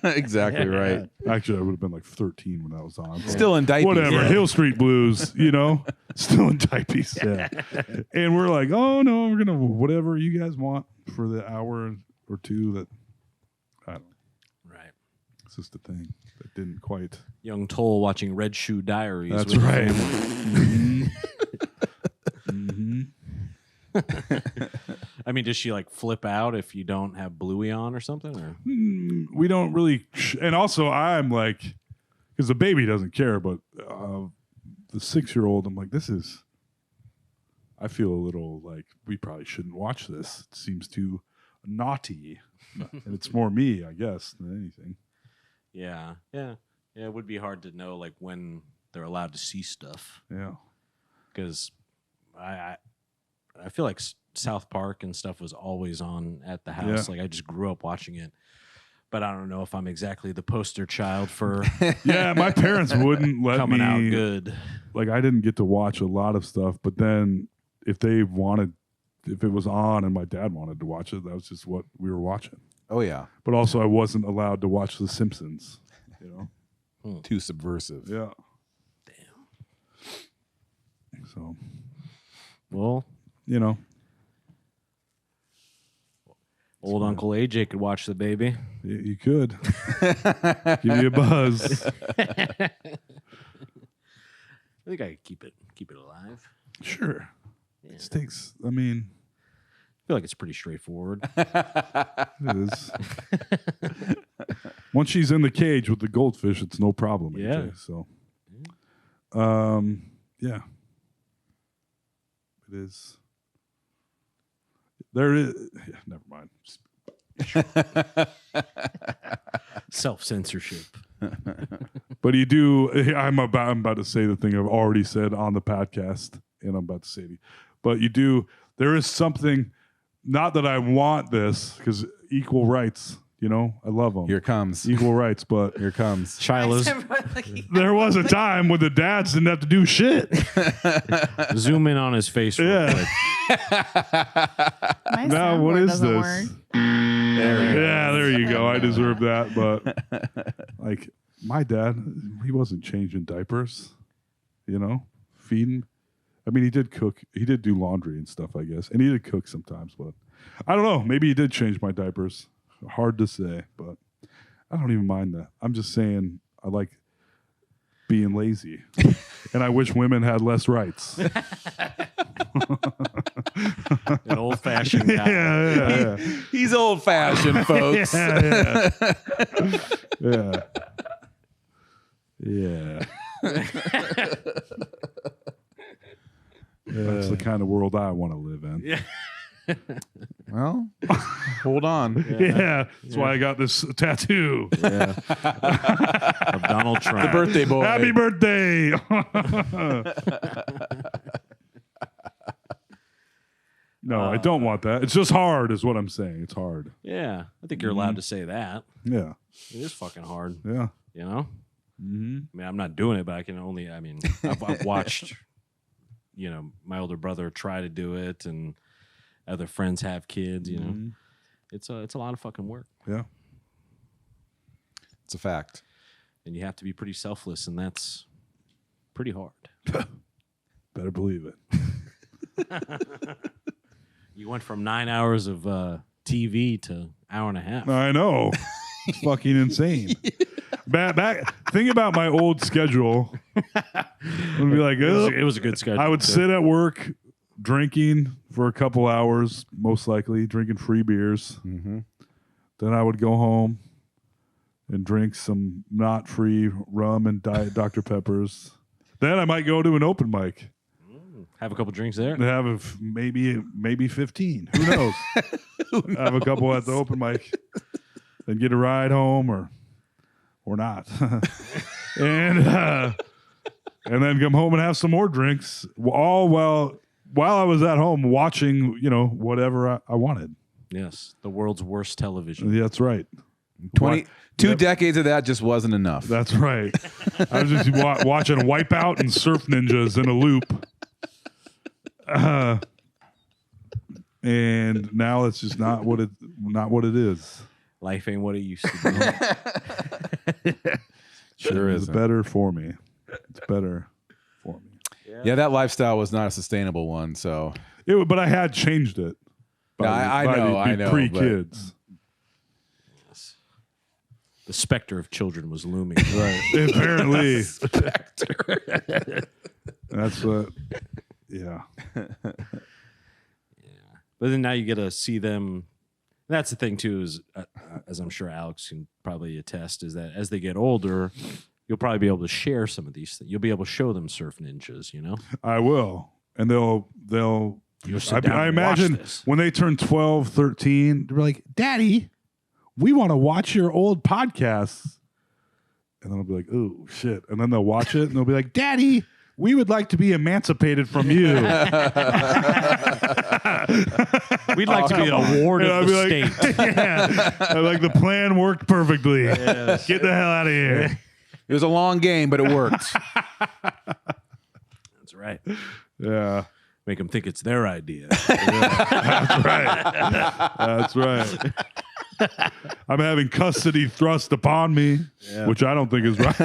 exactly right. Actually, I would have been like 13 when that was on. Still in diapers. Whatever, Hill Street Blues. Still in diapers. Yeah. And we're like, oh no, we're gonna whatever you guys want for the hour or two that I don't know. Right. It's just a thing that didn't quite. Young Toll watching Red Shoe Diaries. That's with right. his family. Mm-hmm. I mean, does she like flip out if you don't have Bluey on or something? Or We don't really, and also I'm like, because the baby doesn't care, but the 6-year-old, I'm like, I feel a little like we probably shouldn't watch this. It seems too naughty, and it's more me, I guess, than anything. yeah. It would be hard to know like when they're allowed to see stuff Yeah, because I feel like South Park and stuff was always on at the house. Yeah. Like I just grew up watching it. But I don't know if I'm exactly the poster child for yeah. My parents wouldn't let coming me out good. Like I didn't get to watch a lot of stuff, but then if it was on and my dad wanted to watch it, that was just what we were watching. Oh yeah, But also I wasn't allowed to watch The Simpsons, you know? too subversive. Yeah. Damn. So, Well, you know, old Uncle AJ could watch the baby. you could. Give you a buzz. I think I could keep it alive. Sure. Yeah. It takes, I mean, I feel like it's pretty straightforward. it is. Once she's in the cage with the goldfish, it's no problem. Yeah. AJ, so, yeah. It is. There is. Yeah, never mind. Self-censorship. But you do. I'm about to say the thing I've already said on the podcast, and I'm about to say it. But you do. There is something. Not that I want this, because equal rights. You know, I love them. Here it comes. Equal rights, but Here it comes. Shiloh's there was a time when the dads didn't have to do shit. zoom in on his face real Yeah. quick. My Now what soundboard is doesn't this? work. Yeah, there you go. I deserve that, but like my dad, he wasn't changing diapers, you know, feeding. I mean, he did cook. He did do laundry and stuff, I guess, and he did cook sometimes. But I don't know. Maybe he did change my diapers. Hard to say, but I don't even mind that. I'm just saying I like being lazy, and I wish women had less rights. An old-fashioned guy. Yeah. He's old fashioned, folks. Yeah. That's the kind of world I want to live in. Yeah. Well, hold on. Yeah. That's why I got this tattoo. Of Donald Trump. The birthday boy. Happy birthday. No, I don't want that. It's just hard, is what I'm saying. It's hard. Yeah, I think you're allowed to say that. Yeah. It is fucking hard, Yeah. you know? Mm-hmm. I mean, I'm not doing it, but I've watched, you know, my older brother try to do it, and other friends have kids, you know? It's a lot of fucking work, Yeah. It's a fact. and you have to be pretty selfless, and that's pretty hard. Better believe it. You went from 9 hours of TV to hour and a half. I know. It's fucking insane. Back. Think about my old schedule. I'd be like, It was a good schedule. I would sit at work drinking for a couple hours, most likely drinking free beers. Mm-hmm. Then I would go home and drink some not free rum and Diet Dr. Peppers. Then I might go to an open mic Have a couple drinks there. and have maybe 15. Who knows? Have a couple at the open mic and get a ride home or not. and then come home and have some more drinks, all while I was at home watching, you know, whatever I wanted. Yes, the world's worst television. Yeah, that's right. 22 Yep. decades of that just wasn't enough. That's right. I was just watching Wipeout and Surf Ninjas in a loop. And now it's just not what it is. Life ain't what it used to be. Sure It's is. better for me. It's better for me. Yeah, that lifestyle was not a sustainable one. So But I had changed it. Yeah, I know, Pre but- kids. The specter of children was looming. Right. Apparently. That's what. Yeah. But then now you get to see them. That's the thing too, is as I'm sure Alex can probably attest, is that as they get older, you'll probably be able to share some of these things. You'll be able to show them Surf Ninjas, you know? I will. And they'll You'll sit down I and watch imagine this. when they turn 12, 13, they're like, Daddy, we want to watch your old podcasts. And then I'll be like, oh, shit. And then they'll watch it and they'll be like, Daddy, we would like to be emancipated from you. We'd like to be a ward And of I'll the be like, state. yeah. I'm like, the plan worked perfectly. Yes. Get the hell out of here. It was a long game, but it worked. That's right. Yeah. Make them think it's their idea. That's right. That's right. I'm having custody thrust upon me, which I don't think is right.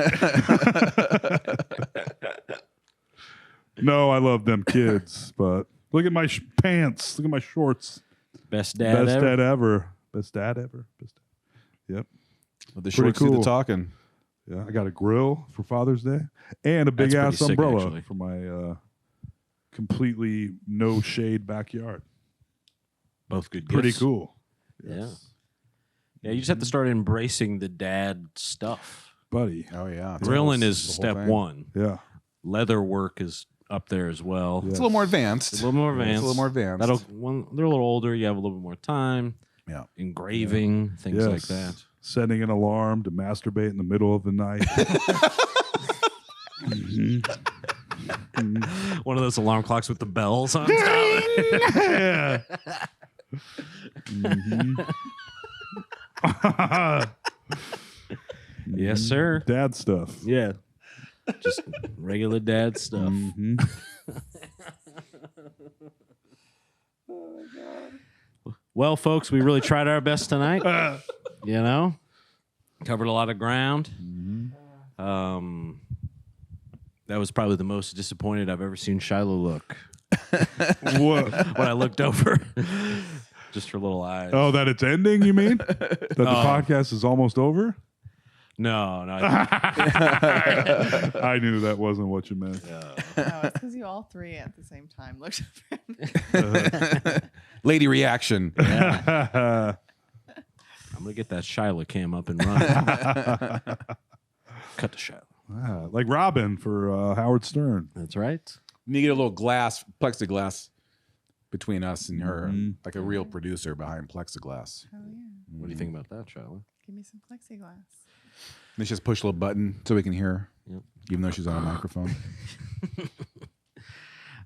No, I love them kids, but look at my pants. Look at my shorts. Best dad Best ever. dad ever. Best dad ever. Best dad. Yep. With the Pretty shorts do cool. the talking. Yeah, I got a grill for Father's Day and a big That's ass pretty sick, umbrella actually. for my completely no shade backyard. Both good Pretty gifts. cool. Yeah. Yeah, you just have to start embracing the dad stuff. Buddy. Oh, yeah. Grilling is It's the step whole thing. one. Yeah. Leather work is up there as well. It's a little more advanced. It's a little more advanced. It's a little more advanced. When they're a little older, you have a little bit more time. Yeah. Engraving, things like that. Setting an alarm to masturbate in the middle of the night. One of those alarm clocks with the bells on top. Yeah. Yes, sir. Dad stuff. Yeah. Just regular dad stuff. Well, folks, we really tried our best tonight. You know, covered a lot of ground. That was probably the most disappointed I've ever seen Shiloh look What? when I looked over. Just her little eyes. Oh, that it's ending, you mean? That the podcast is almost over? No. I knew that wasn't what you meant. No, it's because you all three at the same time looked over. Lady reaction. I'm gonna get that Shiloh cam up and running. Cut to Shiloh. Like Robin for Howard Stern. That's right. You get a little plexiglass between us and her, like a real producer behind plexiglass. Oh, yeah. What do you think about that, Shiloh? Give me some plexiglass. Let's just push a little button so we can hear her, Yep. even though she's on a microphone.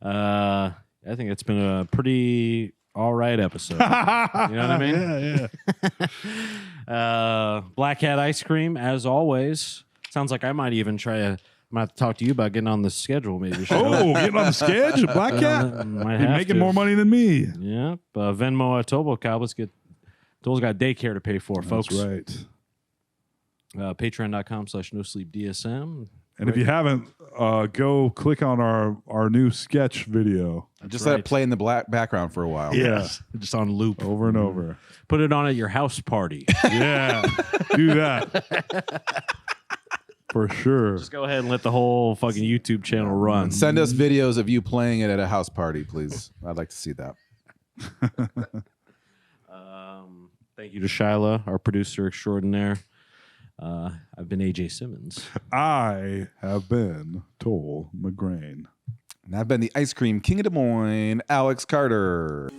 I think it's been a pretty all right episode. You know what I mean? Yeah. Black Hat Ice Cream, as always. Sounds like I might even try to. I might have to talk to you about getting on the schedule, maybe. Oh, getting on the schedule, Black Cat. Might You're have making to. more money than me. Yep. Venmo Tobo Cow. Let's get. Tobo's got daycare to pay for, folks. That's right. Patreon.com/NoSleepDSM. And if you haven't, go click on our new sketch video. Just let it play in the background for a while. Yeah. Just on loop. Over and over. Put it on at your house party. Yeah. Do that. For sure. Just go ahead and let the whole fucking YouTube channel run. Send us videos of you playing it at a house party, please. I'd like to see that. Thank you to Shyla, our producer extraordinaire. I've been AJ Simmons. I have been Toll McGrain. And I've been the Ice Cream King of Des Moines, Alex Carter.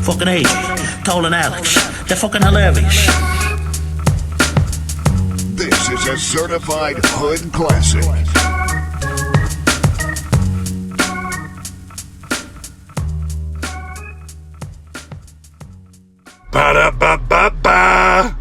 Fucking AJ, Toll and Alex. They're fucking hilarious. This is a certified hood classic. Ba-da-ba-ba-ba.